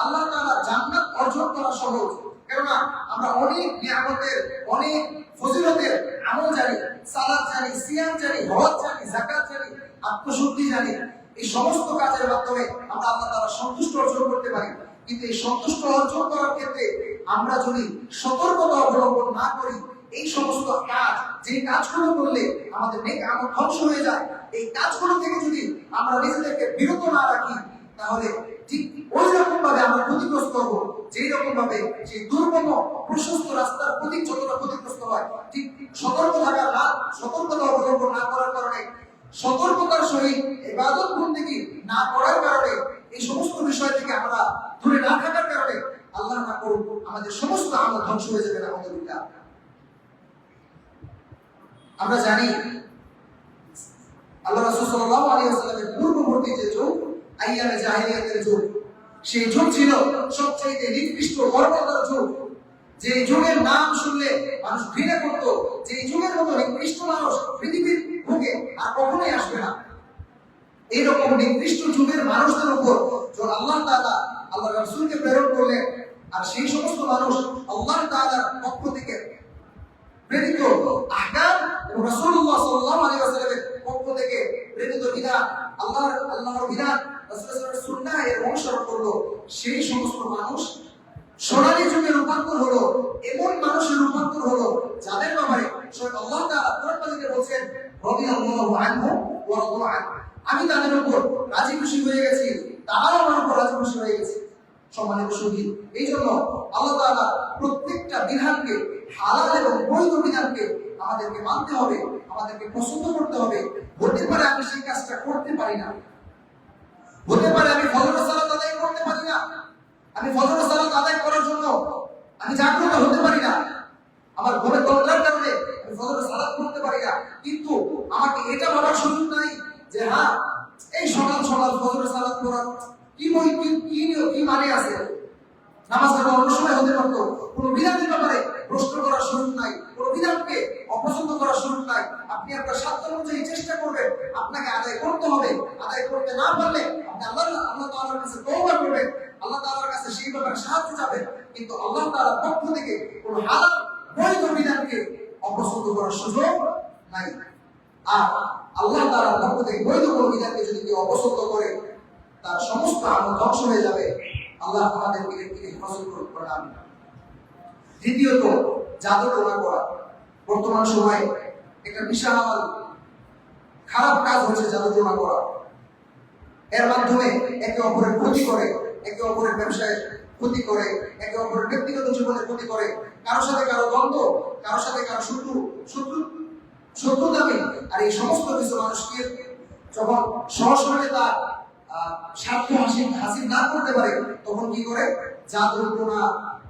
আল্লাহ তাআলা জান্নাত অর্জন করা সহজ। কেননা আমরা অনেক নিয়ামতের, অনেক ফজিলতের আমল জানি, সালাত জানি, সিয়াম জানি, হজ জানি, যাকাত জানি, আত্মশুদ্ধি জানি। এই সমস্ত কাজের মাধ্যমে আমরা আল্লাহ তাআলার সন্তুষ্ট অর্জন করতে পারি। কিন্তু এই সন্তুষ্ট অর্জন করার ক্ষেত্রে আমরা যদি সতর্কতা অবলম্বন না করি, এই সমস্ত কাজ, যে কাজগুলো করলে আমাদের নেক আমল ধ্বংস হয়ে যায়, এই কাজগুলো থেকে যদি আমরা নিজেদেরকে বিরত না রাখি, তাহলে ঠিক ওই রকম ভাবে আমরা ক্ষতিগ্রস্ত হব, যেই রকম ভাবে সেই দুর্গম প্রশস্ত রাস্তার প্রতি যতটা ক্ষতিগ্রস্ত হয়, ঠিক সতর্কতা অবলম্বন না করার কারণে, সতর্কতার সহিত ইবাদত বন্দেগী না করার কারণে, এই সমস্ত বিষয় থেকে আমরা দূরে না থাকার কারণে আল্লাহ না করুন আমাদের সমস্ত আমল ধ্বংস হয়ে যাবে। আলহামদুলিল্লাহ, আমরা জানি আল্লাহ রাসূল সাল্লাল্লাহু আলাইহি ওয়াসাল্লামের পূর্ববর্তী যে যুগ, আইয়ামে জাহেলিয়াতের যুগ, সেই যুগ ছিল সবচেয়ে নিকৃষ্ট বর্বরতার যুগ। যে যুগের নাম শুনলে মানুষ ঘৃণা করত, যে যুগের মতো নিকৃষ্ট মানুষ পৃথিবীর বুকে আর কখনোই আসবে না। এইরকম নিকৃষ্ট যুগের মানুষদের উপর যখন আল্লাহ তাআলা আল্লাহ রাসূলকে প্রেরণ করলেন, আর সেই সমস্ত মানুষ আল্লাহ তাআলার পক্ষ থেকে প্রেরিত আহকাম এবং রাসূলুল্লাহ সাল্লাল্লাহু আলাইহি ওয়াসাল্লামের পক্ষ থেকে প্রেরিত বিধান, আল্লাহর বিধান, রাসূলের সুন্নাহ এর অনুসরণ করলো, সেই সমস্ত মানুষ সোনালী যুগে রূপান্তর হলো, এমন মানুষের রূপান্তর হলো যাদের ব্যাপারে স্বয়ং আল্লাহ তাআলা কোরআন মাজিদে বলেছেন, রাদিয়াল্লাহু আনহু ওয়া রাদু আনহু, আমি তাদের উপর রাজি খুশি হয়ে গেছি, তারাও আমার উপর রাজি খুশি হয়ে গেছে। সম্মানিত সুধী, এই জন্য আল্লাহ তাআলা প্রত্যেকটা বিধানকে, হালাল এবং বৈধ বিধানকে আমাদেরকে মানতে হবে, আমাদেরকে পছন্দ করতে হবে। হতে পারে আমি সেই কাজটা করতে পারি না, হতে পারে আমি ফজর সালাত আদায় করতে পারি না, আমি ফজর সালাত আদায় করার জন্য আমি জাগ্রত হতে পারি না, আমার ঘরে তন্দ্রার কারণে আমি ফজর সালাত করতে পারি না, কিন্তু আমাকে এটা বলার সুযোগ নাই যে হ্যাঁ, এই সকাল সকাল ফজর সালাত করার কি মানে আছে, নামাজটা অন্য সময় হতে পারতো। কোনো বিধানের ব্যাপারে প্রশ্ন করার সুযোগ নাই, কোনো বিধানকে অপছন্দ করার সুযোগ নাই। আপনি আপনার সাধ্য অনুযায়ী চেষ্টা করবেন, আপনাকে আদায় করতে হবে। আদায় করতে না পারলে আপনি আল্লাহ তাআলার কাছে তওবা করবেন, আল্লাহ তাআলার কাছে সেই ব্যাপারে সাহায্য চাবেন। কিন্তু আল্লাহ তাআলার পক্ষ থেকে কোনো হালাল বৈধ বিধানকে অপছন্দ করার সুযোগ নাই। আর আল্লাহ তাআলার পক্ষ থেকে বৈধ কোনো বিধানকে যদি কেউ অপছন্দ করে, তার সমস্ত আমল ধ্বংস হয়ে যাবে। আল্লাহ আমাদেরকে হেফাজত করুন। দ্বিতীয়ত, জাদু টোনা করা। বর্তমান সময়ে একটা বিশাল খারাপ কাজ হচ্ছে জাদু টোনা করা। এর মাধ্যমে একে অপরের ক্ষতি করে, একে অপরের ব্যবসায় ক্ষতি করে, একে অপরের ব্যক্তিগত জীবনে ক্ষতি করে, কারোর সাথে কারো দ্বন্দ্ব, কারোর সাথে কারো শত্রুতামি আর এই সমস্ত কিছু মানুষকে যখন সহসভাবে তার স্বার্থ হাসিল না করতে পারে তখন কি করে জাদু টোনা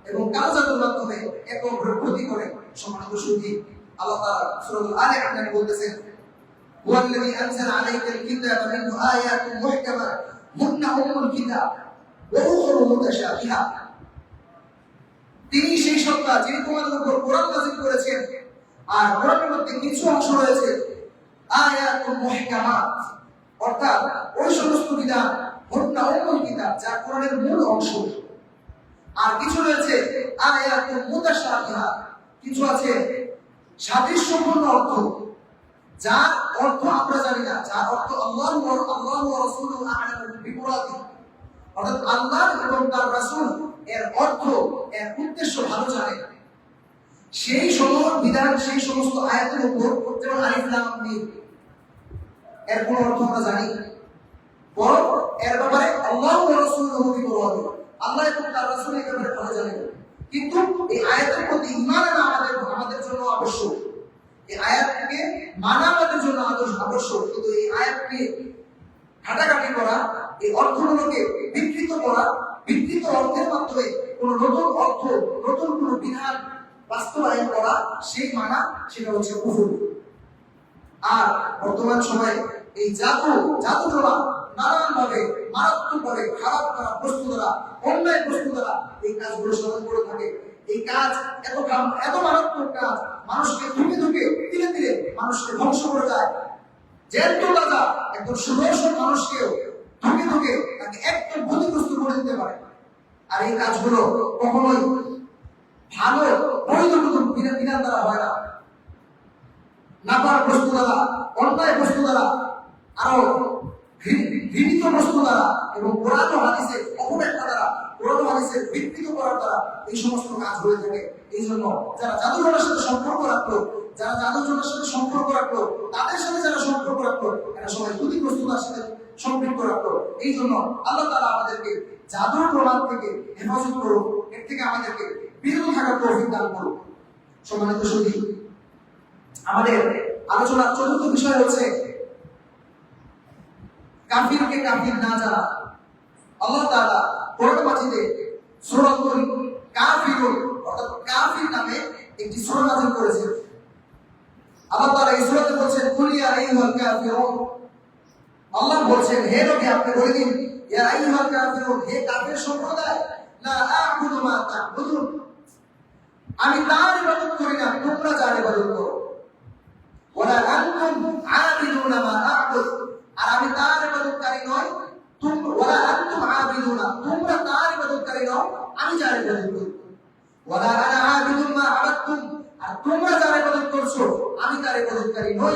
এবং কালো জাদুর মাধ্যমে এক অপরের ক্ষতি করে। সম্মানিত সুধী, আল্লাহ তাআলা সূরা আলে ইমরানে বলতেছেন ওয়াল্লাযী আনজালা আলাইকাল কিতাবা মিনহু আয়াতুন মুহকামাত হুন্না উম্মুল কিতাব ওয়া উখরা মুতাশাবিহাত। তিনি সেই সত্তা যিনি তোমাদের উপর কোরআন নাযিল করেছেন, আর কোরআনের মধ্যে কিছু অংশ রয়েছে আয়াতুন মুহকামাত, অর্থাৎ ওই সমস্ত বিধান হুন্না উম্মুল কিতাব যা কোরআনের মূল অংশ, আর কিছু রয়েছে আয়াতুন মুতাশাবিহাত, কিছু আছে সাদৃশ্যপূর্ণ অর্থ, যার অর্থ আমরা জানি না, যার অর্থ আল্লাহ ওয়া রাসূলুহু আ'লামু বিমুরাদিহি, অর্থাৎ আল্লাহ এবং তার রাসূল এর অর্থ এর উদ্দেশ্য ভালো জানেন। সেই সমস্ত বিধান সেই সমস্ত আয়াতের উপর যেমন আলিফ লাম মিম এর কোন অর্থ আমরা জানি, বরং এর ব্যাপারে আল্লাহ ওয়া রাসূলুহু বিমুরাদিহি, আল্লাহ এবং তার রাসূল এর ব্যাপারে ভালো জানেন। কিন্তু এই আয়াতের প্রতি ঈমান আনা আমাদের জন্য আবশ্যক, এই আয়াতকে মানা আমাদের জন্য আবশ্যক। কিন্তু এই আয়াতকে ঘাটাঘাটি করা, এই অর্থগুলোকে বিকৃত করা, বিকৃত অর্থের মাধ্যমে কোন নতুন অর্থ নতুন কোন বিধান বাস্তবায়ন করা, সেই মানা সেটা হচ্ছে কুফর। আর বর্তমান সময়ে এই জাদু টোনা নানানভাবে মারাত্মকভাবে খারাপ খারাপ বস্তু দ্বারা, অন্যায় বস্তু দ্বারা এই কাজগুলো সাধন করে থাকে। এই কাজ এত মারাত্মক কাজ, মানুষকে ধুকে ধুকে ধীরে ধীরে মানুষকে ধ্বংস করে যায়। জ্যান্ত রাজা একদম সুদর্শন মানুষকেও ধুকে ধুকে তাকে একদম ক্ষতিগ্রস্ত করে দিতে পারে। আর এই কাজগুলো কখনোই ভালো বৈধ বিধান দ্বারা হয় না, নাপাক বস্তু দ্বারা, অন্যায় বস্তু দ্বারা, আরো ঘৃণিত বস্তু দ্বারা এবং কোরআন ও হাদিসের অপব্যাখ্যা দ্বারা, কোরআন ও হাদিসের বিকৃত করার দ্বারা এই সমস্ত কাজ হয়ে থাকে। এই জন্য যারা জাদুটোনার সাথে সম্পর্ক রাখলো, যারা জাদুটোনার সাথে সম্পর্ক রাখলো, তাদের সাথে যারা সম্পর্ক রাখলো, এরা সবাই ক্ষতিগ্রস্ততার সাথে সম্পর্ক রাখলো। এই জন্য আল্লাহ তাআলা আমাদেরকে জাদুর প্রভাব থেকে হেফাজত করুন, এর থেকে আমাদেরকে বিরত থাকার তৌফিক দান করুন। সম্মানিত সুধী, আমাদের আলোচনার চতুর্থ বিষয় হচ্ছে কাফিরকে কাফির না জানা। আল্লাহ তাআলা কোরআন মাজিদে সূরাতুল কাফিরুন অর্থাৎ কাফির নামে একটি সূরা নাযিল করেছেন। আল্লাহ তাআলা এই সূরাতে বলেন কুল ইয়া আইয়ুহাল কাফিরুন, আল্লাহ বলেন হে নবী আপনি বলে দিন ইয়া আইয়ুহাল কাফিরুন, হে কাফির সম্প্রদায়, লা আ'বুদু মা তা'বুদুন, আমি তার ইবাদত করি না, তোমরা যার ইবাদত করো, ওয়ালা আনতুম আ'বিদুনা মা আ'বুদ, আর আমি তার ইবাদতকারী নই, ওয়ালা আনতুম আ'বিদুনা, তোমরা তার ইবাদতকারী নও, আমি যার ইবাদত করি, ওয়ালা আনা আ'বিদুম মা আ'বাদতুম, আর তোমরা যার ইবাদত করছো আমি তার ইবাদতকারী নই,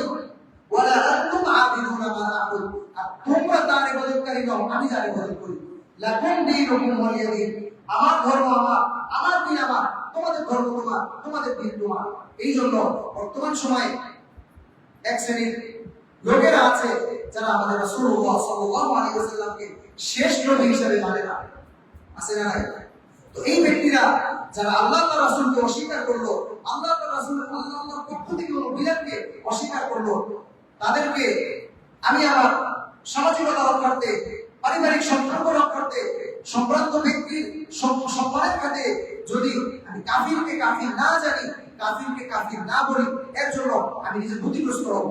ওয়ালা আনতুম আ'বিদুনা মা আ'বুদ, আর তোমরা তার ইবাদতকারী নও, আমি যার ইবাদত করি, লাকুম দীনুকুম ওয়ালিয়া দীন, আমার ধর্ম আমার, আমার দিন আমার, তোমাদের ধর্ম তোমার, তোমাদের দিন তোমার। এই জন্য বর্তমান সময়ে এক শ্রেণীর লোকেরা আছে যারা আমাদের রাসূলুল্লাহ সাল্লাল্লাহু আলাইহি ওয়াসাল্লামকে শেষ নবী হিসেবে মানে না, আছে না নাই? তো এই ব্যক্তিরা যারা আল্লাহ তাআলার রাসূলকে অস্বীকার করলো, আল্লাহ তাআলার রাসূল আল্লাহর পক্ষ থেকে কোনো বিধানকে অস্বীকার করলো, তাদেরকে আমি আমার সামাজিকতা রক্ষার্থে, পারিবারিক সম্পর্ক রক্ষার্থে, সম্ভ্রান্ত ব্যক্তির সম্মানের খাতে যদি আমি কাফিরকে কাফির না জানি, কাফিরকে কাফির না বলি, এর জন্য আমি নিজে ক্ষতিগ্রস্ত হব।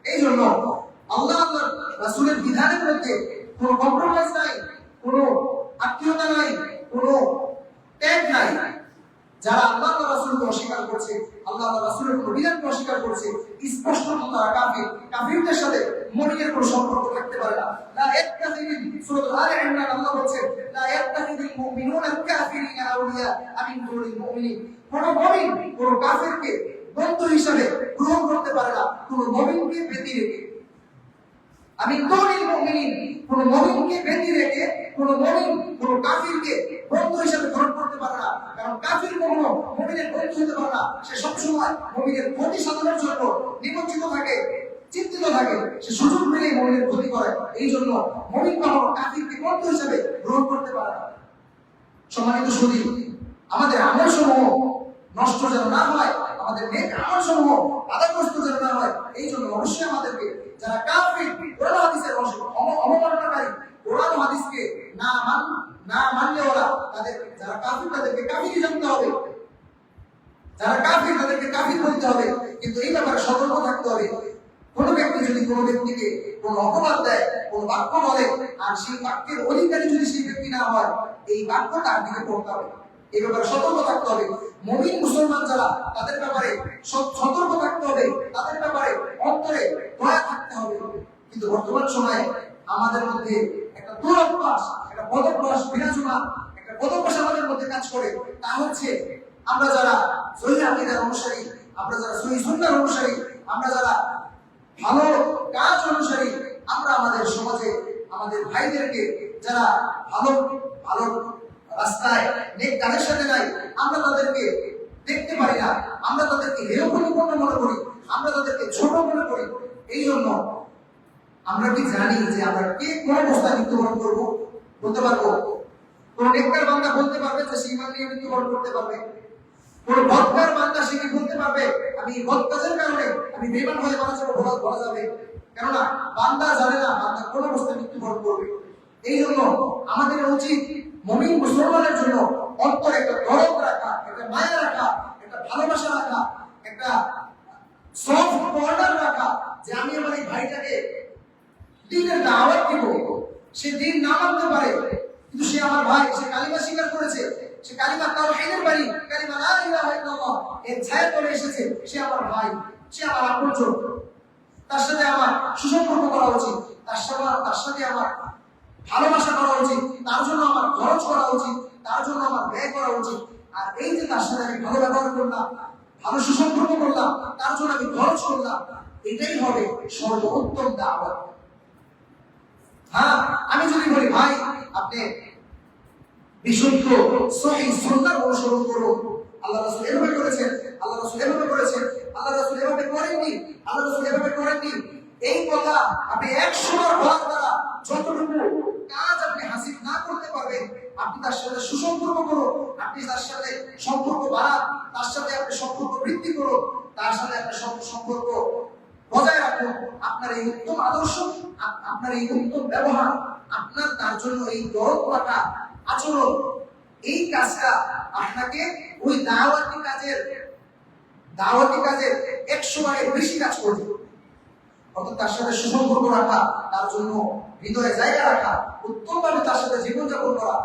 এই জন্য আল্লাহ রাসূলের বিধানের মধ্যে কোনো কম্প্রোমাইজ নাই, কোনো আত্মীয়তা নাই, কোনো ত্যাগ নাই। যারা আল্লাহ রাসূলকে অস্বীকার করছে, আল্লাহ রাসূলের কোনো বিধানকে অস্বীকার করছে, স্পষ্ট তারা কাফির। কাফিরদের সাথে মুমিনের কোনো সম্পর্ক থাকতে পারে না। লা ইয়াত্তাখিযু সূরা আলে ইমরান আল্লাহ বলেন লা ইয়াত্তাখিযুল মুমিনুনা কাফিরিনা আউলিয়া মিন দুনিল মুমিনিন, কোন মুমিন কোন কাফিরকে বন্ধু হিসেবে গ্রহণ করতে পারে না, কোন মুমিনকে ব্যতি রেখে। আমি দুনিল মুমিনিন, কোন মুমিনকে ব্যতি রেখে কোন মুমিন কোন কাফিরকে বন্ধু হিসেবে গ্রহণ করতে পারে না। কারণ কাফির কখনো মুমিনের বন্ধু হতে পারে না, সে সবসময় মুমিনের ক্ষতি সাধনের জন্য নিমজ্জিত থাকে, চিন্তিত থাকে, সে সুযোগ পেলে মুমিনের ক্ষতি করে। এই জন্য মুমিন কখনো কাফিরকে বন্ধু হিসেবে গ্রহণ করতে পারে না। সম্মানিত সুধী, আমাদের আমল সমূহ নষ্ট যেন না হয় আমাদের নেক আমলসমূহ বাধাগ্রস্ত যেন না হয়। এই জন্য অবশ্যই আমাদেরকে যারা কাফির, কোরআন হাদিসের অবমাননাকারী, কোরআন হাদিসকে না মানলে ওরা তাদের যারা কাফির তাদেরকে কাফিরই জানতে হবে, যারা কাফির তাদেরকে কাফির বলতে হবে। কিন্তু এই ব্যাপারে সতর্ক থাকতে হবে। কোন ব্যক্তি যদি কোনো ব্যক্তিকে কোন অপবাদ দেয়, কোন বাক্য বলে, আর সেই বাক্যের অধিকারী যদি সেই ব্যক্তি না হয়, এই বাক্য তার দিকে পড়তে হবে। এই ব্যাপারে সতর্ক থাকতে হবে। মুমিন মুসলমান যারা তাদের ব্যাপারে সতর্ক থাকতে হবে, তাদের ব্যাপারে অন্তরে দয়া থাকতে হবে। কিন্তু বর্তমান সময়ে আমাদের মধ্যে একটা দুরভ্যাস, একটা বদভ্যাস বিরাজমান, একটা বদভ্যাস আমাদের মধ্যে কাজ করে। তা হচ্ছে আমরা যারা সহিহ আকীদার অনুসারী, আমরা যারা সহিহ সুন্নাহর অনুসারী, আমরা যারা ভালো কাজ অনুসারী, আমরা আমাদের সমাজে আমাদের ভাইদেরকে যারা ভালো ভালো রাস্তায় নেক কাজের সাথে নাই, আমরা তাদেরকে দেখতে পারি না, আমরা তাদেরকে হেয় প্রতিপন্ন মনে করি, আমরা তাদেরকে ছোট মনে করি। এই জন্য আমরা কি জানি যে আমরা কে কোন অবস্থায় মৃত্যুবরণ করবো? বলতে পারবো? কোন নেককার বান্দা বলতে পারবে যে সে ঈমান নিয়ে মৃত্যুবরণ করতে পারবে? কোন বদকার বান্দা সে কি বলতে পারবে আমি বদ কাজের কারণে আমি বেঈমান হয়ে মারা যাবো? বলা যাবে? কেননা বান্দা জানে না বান্দা কোন অবস্থায় মৃত্যুবরণ করবে। এই জন্য আমাদের উচিত মুমিন মুসলমানের জন্য অন্তরে একটা দরদ রাখা, একটা মায়া রাখা, একটা ভালোবাসা রাখা, একটা সফট কর্নার রাখা, যে আমি আমার এই ভাইটাকে দ্বীনের দাওয়াত দিব। সে দ্বীন না মানতে পারে, কিন্তু সে আমার ভাই, সে কালিমা স্বীকার করেছে, সে কালিমা তাওহীদের বাড়ি, কালিমা লা ইলাহা ইল্লাল্লাহ এর ছায়া তলে এসেছে, সে আমার ভাই, সে আমার আপনজন। তার সাথে আমার সুসম্পর্ক করা উচিত, তার সাথে আমার ভালোবাসা করা উচিত, তার জন্য আমার খরচ করা উচিত, তার জন্য আমার ব্যয় করা উচিত। আর এই যে তার সাথে আমি ভালো ব্যবহার করলাম, ভালো সুসম্পর্ক করলাম, তার জন্য আমি খরচ করলাম, এটাই হবে সর্বোত্তম দাওয়াত। হ্যাঁ, আমি যদি বলি ভাই আপনি বিশুদ্ধ সহিহ সুন্নাহ অনুসরণ করুন, আল্লাহ রাসূল এভাবে করেছেন, আল্লাহ রাসূল এভাবে করেছেন, আল্লাহ রাসূল এভাবে করেননি, আল্লাহ রাসূল এভাবে করেননি, এই কথা আপনি 100 বার বলার দ্বারা যতটুকু কাজ আপনি হাসিল না করতে পারবেন, আপনি তার সাথে সুসম্পর্ক করুন, আপনি তার সাথে সম্পর্ক বাড়ান, তার সাথে আপনি সম্পর্ক বৃদ্ধি করুন, তার সাথে আপনি সম্পর্ক বজায় রাখুন। আপনার এই উত্তম আদর্শ, আপনার এই উত্তম ব্যবহার, আপনার তার জন্য এই দরদ রাখা আচরণ, এই কাজটা আপনাকে ওই দাওয়াতি কাজের 100 ভাগের বেশি কাজ করবে। অর্থাৎ তার সাথে সুসম্পর্ক রাখা, তার জন্য হৃদয়ে জায়গা রাখা, উত্তমভাবে তার সাথে জীবনযাপন করা,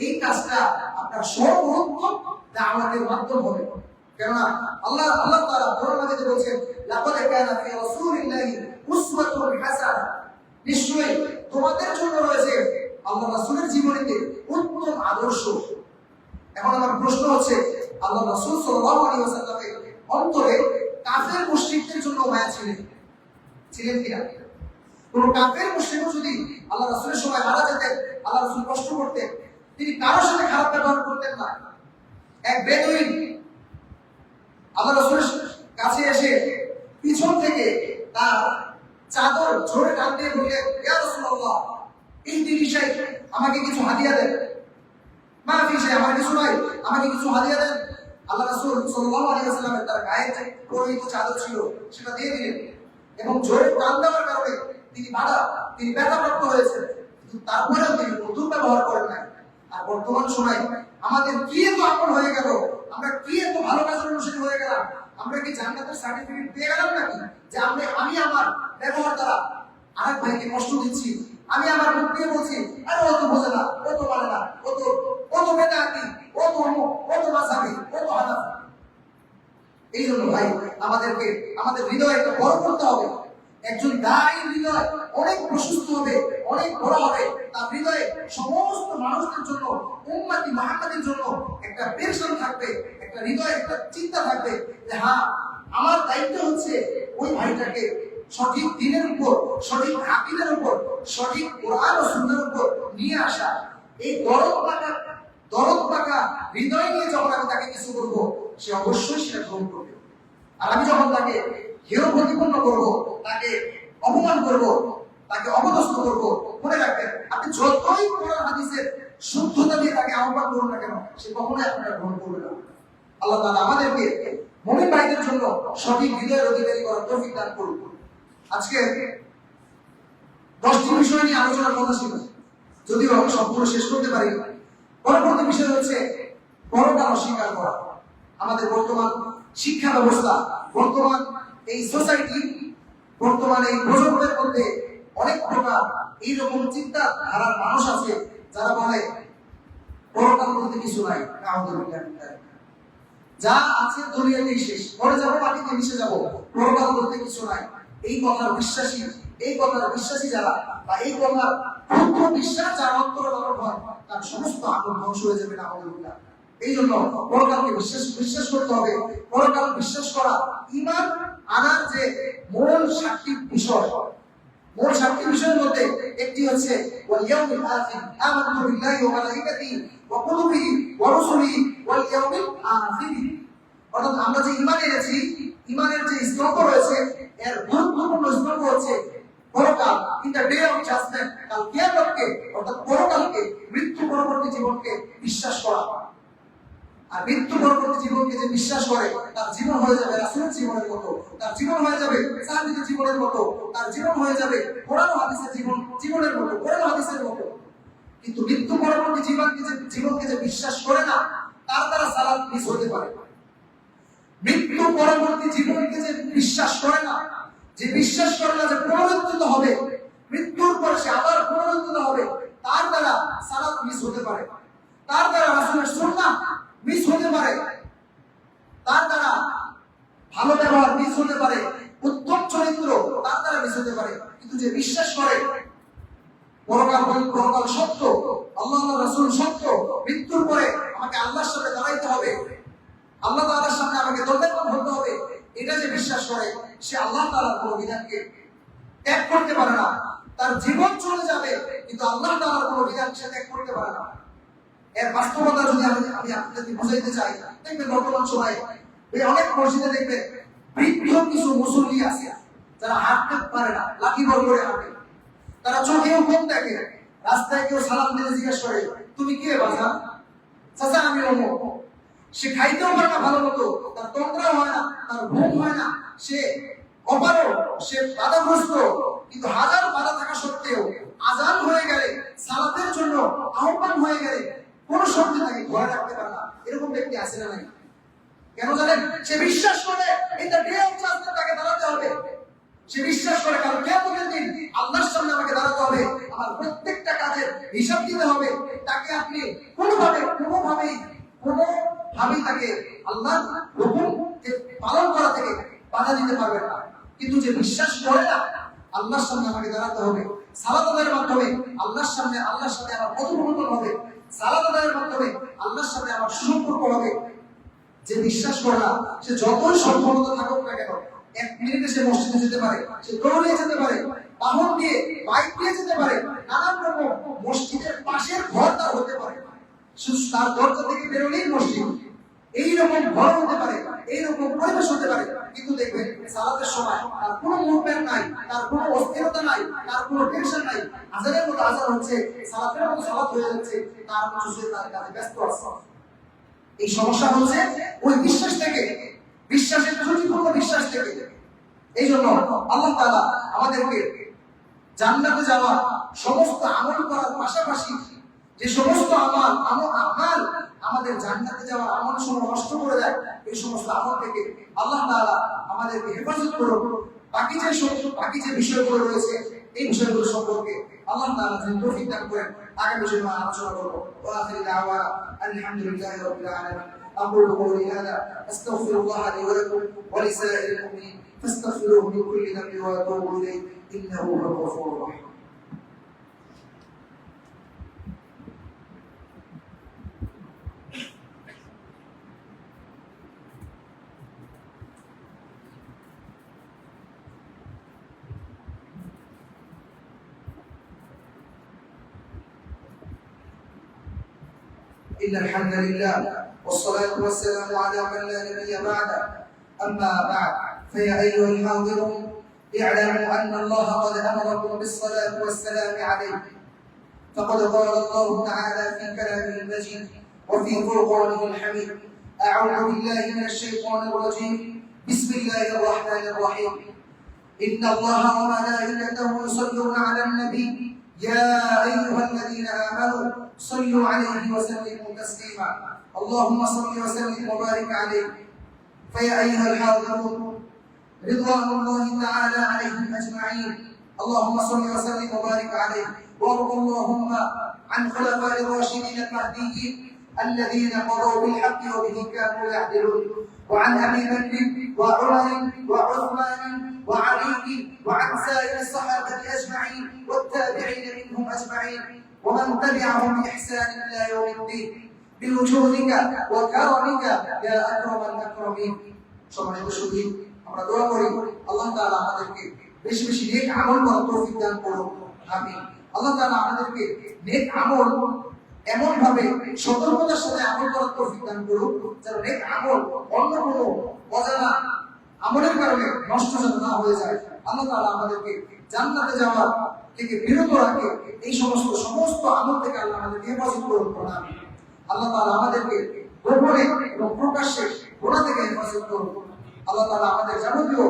এই কাজটা আপনার সর্বোত্তম দাওয়াতের মাধ্যম হবে। কেননা আল্লাহ তাআলা কোরআন মাজিদে বলেছেন, লাকাদ কানা ফি রাসূলিল্লাহি উসওয়াতুন হাসানাহ, নিশ্চয়ই তোমাদের জন্য রয়েছে আল্লাহ রাসূলের জীবনীতে উত্তম আদর্শ। এখন আমার প্রশ্ন হচ্ছে, আল্লাহ রাসূল সাল্লাল্লাহু আলাইহি ওয়াসাল্লামের অন্তরে কাফের মুশরিকদের জন্য মায়া ছিলেন কিনা? কোন কাফের মুশরিক যদি আল্লাহ রাসূলের সময় মারা যেতেন, আল্লাহ রাসূল কষ্ট করতেন, তিনি কারোর সাথে খারাপ ব্যবহার করতেন না। এক বেদুইন আল্লাহ রাসূলের কাছে এসে পিছন থেকে তার চাদর ঝরে টান দিয়ে বললেন, ইয়া রাসূলুল্লাহ ইহদিনি শাই, আমাকে কিছু হাদিয়া দেন। মা ফি শাই, আমার কিছু নাই, আমাকে কিছু হাদিয়া দেন। আল্লাহ রাসূল সাল্লাল্লাহু আলাইহি ওয়াসাল্লামের তার গায়ে যে পরিহিত চাদর ছিল সেটা দিয়ে দিলেন, এবং জোরে টান দেওয়ার কারণে তিনি ব্যথাপ্রাপ্ত হয়েছেন, কিন্তু তারপরেও তিনি মধুর ব্যবহার করেন নাই। আর বর্তমান সময় আমাদের কি এত আপন হয়ে গেল, আমরা কি এত ভালো কাজের অনুসারী হয়ে গেলাম, আমরা কি জান্নাতের সার্টিফিকেট পেয়ে গেলাম নাকি, যে আমি আমার ব্যবহার দ্বারা আরেক ভাইকে কষ্ট দিচ্ছি, আমি আমার মুখ দিয়ে বলছি আরে ও তো বোঝে না, ও তো মানে না, ও তো বেদাতি, ও তো মাযহাবী, ও তো হানাফি। এই জন্য ভাই আমাদেরকে আমাদের হৃদয়টা বড় করতে হবে। একজন দায়ী হৃদয় অনেক প্রশস্ত হবে, অনেক বড় হবে। তার হৃদয়ে সমস্ত মানুষদের জন্য, উম্মতি মুহাম্মাদের জন্য একটা পেশন থাকবে, একটা হৃদয়ে একটা চিন্তা থাকবে যে হ্যাঁ, আমার দায়িত্ব হচ্ছে ওই ভাইটাকে সঠিক দ্বীনের উপর, সঠিক আকীদার উপর, সঠিক কোরআন ও সুন্নাহর উপর নিয়ে আসা। এই দরদ পাকা হৃদয় নিয়ে যখন আমি তাকে কিছু বলবো, সে অবশ্যই সেটা গ্রহণ করবে। আর আমি যখন তাকে হেয় প্রতিপন্ন করবো, তাকে অপমান করবো, তাকে অপদস্থ করবো, মনে রাখবেন আপনি যতই কোরআন হাদিসের শুদ্ধতা দিয়ে তাকে আহ্বান করুন না কেন, সে কখনোই আপনারা গ্রহণ করবে না। আল্লাহ তাআলা আমাদেরকে মুমিন ভাইদের জন্য সঠিক হৃদয়ের অধিকারী করার তৌফিক দান করুন। আজকে 10টি বিষয় নিয়ে আলোচনার কথা ছিল, যদিও সম্পূর্ণ শেষ করতে পারি। পরবর্তী বিষয় হচ্ছে পরকাল অস্বীকার করা। আমাদের বর্তমান শিক্ষা ব্যবস্থা, বর্তমান এই সোসাইটি, বর্তমান এই প্রজন্মের মধ্যে অনেক প্রকার এইরকম চিন্তাধারার মানুষ আছে যারা বলে পরকাল বলতে কিছু নাই, যা আছে দুনিয়াতেই শেষ, পরে যাবো, মাটিতে মিশে যাবো, পরকাল বলতে কিছু নাই। এই কথার বিশ্বাসী যারা, বা এই কথার পূর্ণ বিশ্বাস যার অন্তরে লালন হয়, তার সমস্ত আমল ধ্বংস হয়ে যাবে না আলহামদুলিল্লাহ। এই জন্য পরকালকে বিশ্বাস করতে হবে। পরকাল বিশ্বাস করা ঈমান আনার যে মূল 7টি বিষয়ের মধ্যে একটি হচ্ছে ওয়াল ইয়াউমিল আখির, আমানতু বিল্লাহি ওয়া মালাইকাতিহি ওয়া কুতুবিহি ওয়া রুসুলিহি ওয়াল ইয়াউমিল আখির। অর্থাৎ আমরা যে ঈমান এনেছি, ঈমানের যে স্তম্ভ রয়েছে, এর গুরুত্বপূর্ণ স্তম্ভ হচ্ছে পরকাল, in the day of judgement, কাল কিয়ামতকে, অর্থাৎ পরকালকে, মৃত্যু পরবর্তী জীবনকে বিশ্বাস করা। আর মৃত্যু পরবর্তী জীবনকে যে বিশ্বাস করে, তার জীবন হয়ে যাবে রাসূলের জীবনের মতো, তার জীবন হয়ে যাবে সাহাবীদের জীবনের মতো, তার জীবন হয়ে যাবে কোরআন ও হাদিসের জীবনের মতো, কোরআন ও হাদিসের মতো। কিন্তু মৃত্যু পরবর্তী জীবনকে যে বিশ্বাস করে না, তার দ্বারা সালাত মিস হতে পারে। মৃত্যু পরবর্তী জীবনকে যে বিশ্বাস করে না, যে পুনরুত্থিত হবে, মৃত্যুর পর সে আবার পুনরুত্থিত হবে, তার দ্বারা সালাত মিস হতে পারে, তার দ্বারা রাসূলের সুন্নাহ মিস হতে পারে, তার দ্বারা ভালো ব্যবহার মিস হতে পারে, উত্তম চরিত্র তার দ্বারা মিস হতে পারে। কিন্তু যে বিশ্বাস করে পরকাল সত্য, আল্লাহ রাসূল সত্য, মৃত্যুর পরে আমাকে আল্লাহর সাথে দাঁড়াইতে হবে, আল্লাহ তাআলার সামনে আমাকে দণ্ডায়মান হতে হবে, এটা যে বিশ্বাস করে, সে আল্লাহ তাআলার কোন বিধানকে ত্যাগ করতে পারে না। তার জীবন চলে যাবে, কিন্তু আল্লাহ তাআলার কোন বিধান সে ত্যাগ করতে পারে না। এর বাস্তবতা যদি আমি আপনাদের বুঝাইতে চাই, দেখবেন বর্তমান সময়ে অনেক মসজিদে দেখবেন বৃদ্ধ কিছু মুসল্লি আছে যারা হাঁটতে পারে না, লাঠি বল করে হাঁটে। তারা চোখেও কম দেখে, রাস্তায় কেউ সালাম দিলে জিজ্ঞেস করে, তুমি কে বাজার? চাচা আমি অমুক। সে খাইতেও পারে না ভালো মতো, তার তন্দ্রা হয় না, তার ঘুম হয় না, সে অপারগ, সে বাধাগ্রস্ত। কিন্তু হাজার বাধা থাকা সত্ত্বেও আজান হয়ে গেলে, সালাতের জন্য আহ্বান হয়ে গেলে কোন শক্তি তাকে ঘরে রাখতে পারে না। এরকম ব্যক্তি আছে না নাই? কেন জানেন? সে বিশ্বাস করে in the day of judgement তাকে দাঁড়াতে হবে। সে বিশ্বাস করে কারণ কিয়ামতের দিন আল্লাহর সামনে আমাকে দাঁড়াতে হবে, আমার প্রত্যেকটা কাজের হিসাব দিতে হবে। তাকে আপনি কোনোভাবেই তাকে আল্লাহর হুকুম পালন করা থেকে বাধা দিতে পারবেন না। কিন্তু যে বিশ্বাস করে না, আল্লাহর সামনে আমাকে দাঁড়াতে হবে, সালাত আদায়ের মাধ্যমে আল্লাহর সাথে আমার কথোপকথন হবে, সালাত আদায়ের মাধ্যমে আল্লাহর সাথে আমার সুসম্পর্ক হবে। যে বিশ্বাস করে না, সে যতই সফলতা থাকুক না কেন, 1 মিনিটে সে মসজিদে যেতে পারে, সে দৌড়ে যেতে পারে, বাহন দিয়ে, বাইক দিয়ে যেতে পারে, নানান রকম মসজিদের পাশের ঘর তার হতে পারে, তার দরজা থেকে বেরোলেই মসজিদ, এইরকম ঘর হতে পারে, এইরকম পরিবেশ হতে পারে। কিন্তু দেখবেন সালাতের সময় তার কোনো মুভমেন্ট নাই, তার কোনো অস্থিরতা নাই, তার কোনো টেনশন নাই, আজানের মতো আজান হচ্ছে, সালাতের মতো সালাত হয়ে যাচ্ছে, তার মতো সে তার কাজে ব্যস্ত আছে। এই সমস্যা হচ্ছে ওই বিশ্বাস থেকে, বিশ্বাসের ত্রুটিপূর্ণ বিশ্বাস থেকে। এই জন্য আল্লাহ তাআলা আমাদেরকে জান্নাতে যাওয়া সমস্ত আমল করার পাশাপাশি যে সমস্ত আমল আমাদের জান্নাতে যাওয়ার আমল সমূহ নষ্ট করে দেয়, এই সমস্ত আমল থেকে আল্লাহ তাআলা আমাদেরকে হেফাজত করুন। বাকি যে বিষয়গুলো রয়েছে, এই বিষয়গুলো সম্পর্কে আল্লাহ তাআলা যেন তৌফিক দান করেন। আগামী জন্য আলোচনা করব। ওয়া আখিরু দাওয়ানা আলহামদুলিল্লাহি রাব্বিল আলামিন। أقول قولي هذا أستغفر الله لي ولكم ولسائر المؤمنين فاستغفروه من كل ذنب وأتوبوا إليه إنه هو الغفور الرحيم. إن الحمد لله والصلاة والسلام على من لا نبي بعده. أما بعد فيا أيها الحاضرون اعلموا أن الله قد أمركم بالصلاة والسلام عليه، فقد قال الله تعالى في كلامه المجيد وفي فرقانه الحميد: أعوذ بالله من الشيطان الرجيم. بسم الله الرحمن الرحيم. إن الله وملائكته يصلون على النبي يا أيها الذين آمنوا صلوا عليه وسلموا تسليما. اللهم صل وسلم وبارك عليه. فيا أيها الحاضرون رضوان الله تعالى عليهم أجمعين، اللهم صل وسلم وبارك عليه. وارض اللهم عن خلفاء الراشدين المهديين الذين قضوا بالحق وبه كانوا يعدلون، وعن أبي بكر وعمر وعثمان وعلي وعن سائر الصحابة أجمعين والتابعين منهم أجمعين ومن تبعهم بإحسان إلى يوم الدين بوجودك وكرمك يا أكرم الأكرمين. সম্মানিত সুধী, আমরা দোয়া করি আল্লাহ তাআলা আমাদেরকে বেশি বেশি নেক আমল করার তৌফিক দান করুন। আমিন। আল্লাহ তাআলা আমাদেরকে নেক আমল এমন ভাবে সতর্কতার সাথে আমল করার তৌফিক দান করুন যেন নেক আমল অন্য কোনো অজানা আমলের কারণে নষ্ট যেন না হয়ে যায়। আল্লাহ তাআলা আমাদেরকে জান্নাতে যাওয়ার থেকে বিরত রাখে এই সমস্ত আমল থেকে আল্লাহ আমাদেরকে হেফাজত করুন। আমিন। আল্লাহ তাআলা আমাদেরকে গোপনে এবং প্রকাশ্যে গুনাহ থেকে হেফাজত করুন। আল্লাহ তাআলা আমাদের যাবতীয়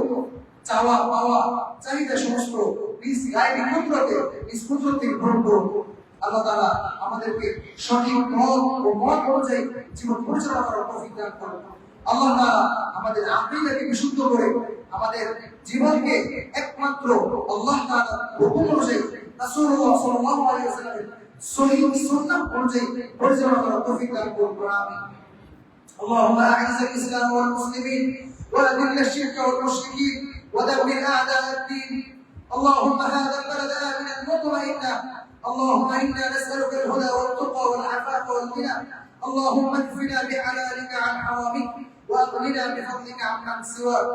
চাওয়া পাওয়া চাহিদা সমস্ত নিজ গায়েবী কুদরতে নিজ কুদরত থেকে পূরণ করুন। আল্লাহ তাআলা আমাদেরকে সঠিক মত অনুযায়ী জীবন পরিচালনা করার তৌফিক দান করুন। আল্লাহ তাআলা আমাদের আকীদাকে বিশুদ্ধ করে আমাদের জীবনকে একমাত্র আল্লাহ তাআলার হুকুম অনুযায়ী রাসূলুল্লাহ সাল্লাল্লাহু আলাইহি ওয়াসাল্লামের সহিহ সুন্নাহ অনুযায়ী পরিচালনা করার তৌফিক দান করুন। আমিন। اللهم أعز الإسلام والمسلمين وأذل الشرك والمشركين ودمر أعداء الدين. اللهم هذا البلد آمنا مطمئنا. اللهم إنا نسألك الهدى والتقى والعفاف والغنى. اللهم اكفنا بحلالك عن حرامك وأغننا بفضلك عمن سواك.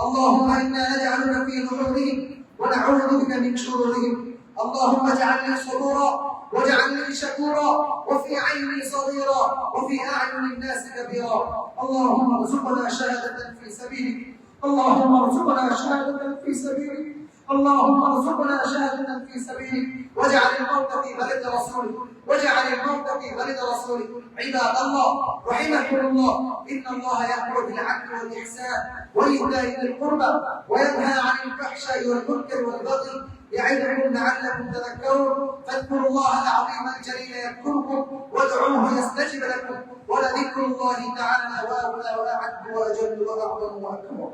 اللهم إنا نجعلك في نحورهم ونعوذ بك من شرورهم. اللهم اجعلني صبورا واجعلني شكورا وفي عيني صغيرا وفي أعين الناس كبيرا. اللهم ارزقنا شهادة في سبيلك. اللهم ارزقنا شهادة في سبيلك. اللهم ارزقنا شهادة في سبيلك واجعل الموت في بلد رسولك. واجعل الموت في بلد رسولك. عباد الله رحمكم الله، إن الله يأمر بالعدل والإحسان وإيتاء ذي القربى وينهى عن الفحشاء والمنكر والبغي يعظكم لعلكم تذكرون. فاذكروا الله العظيم الجليل يذكركم وادعوه يستجب لكم ولذكر الله تعالى وأولى وأعد وأجل وأعظم وأكبر.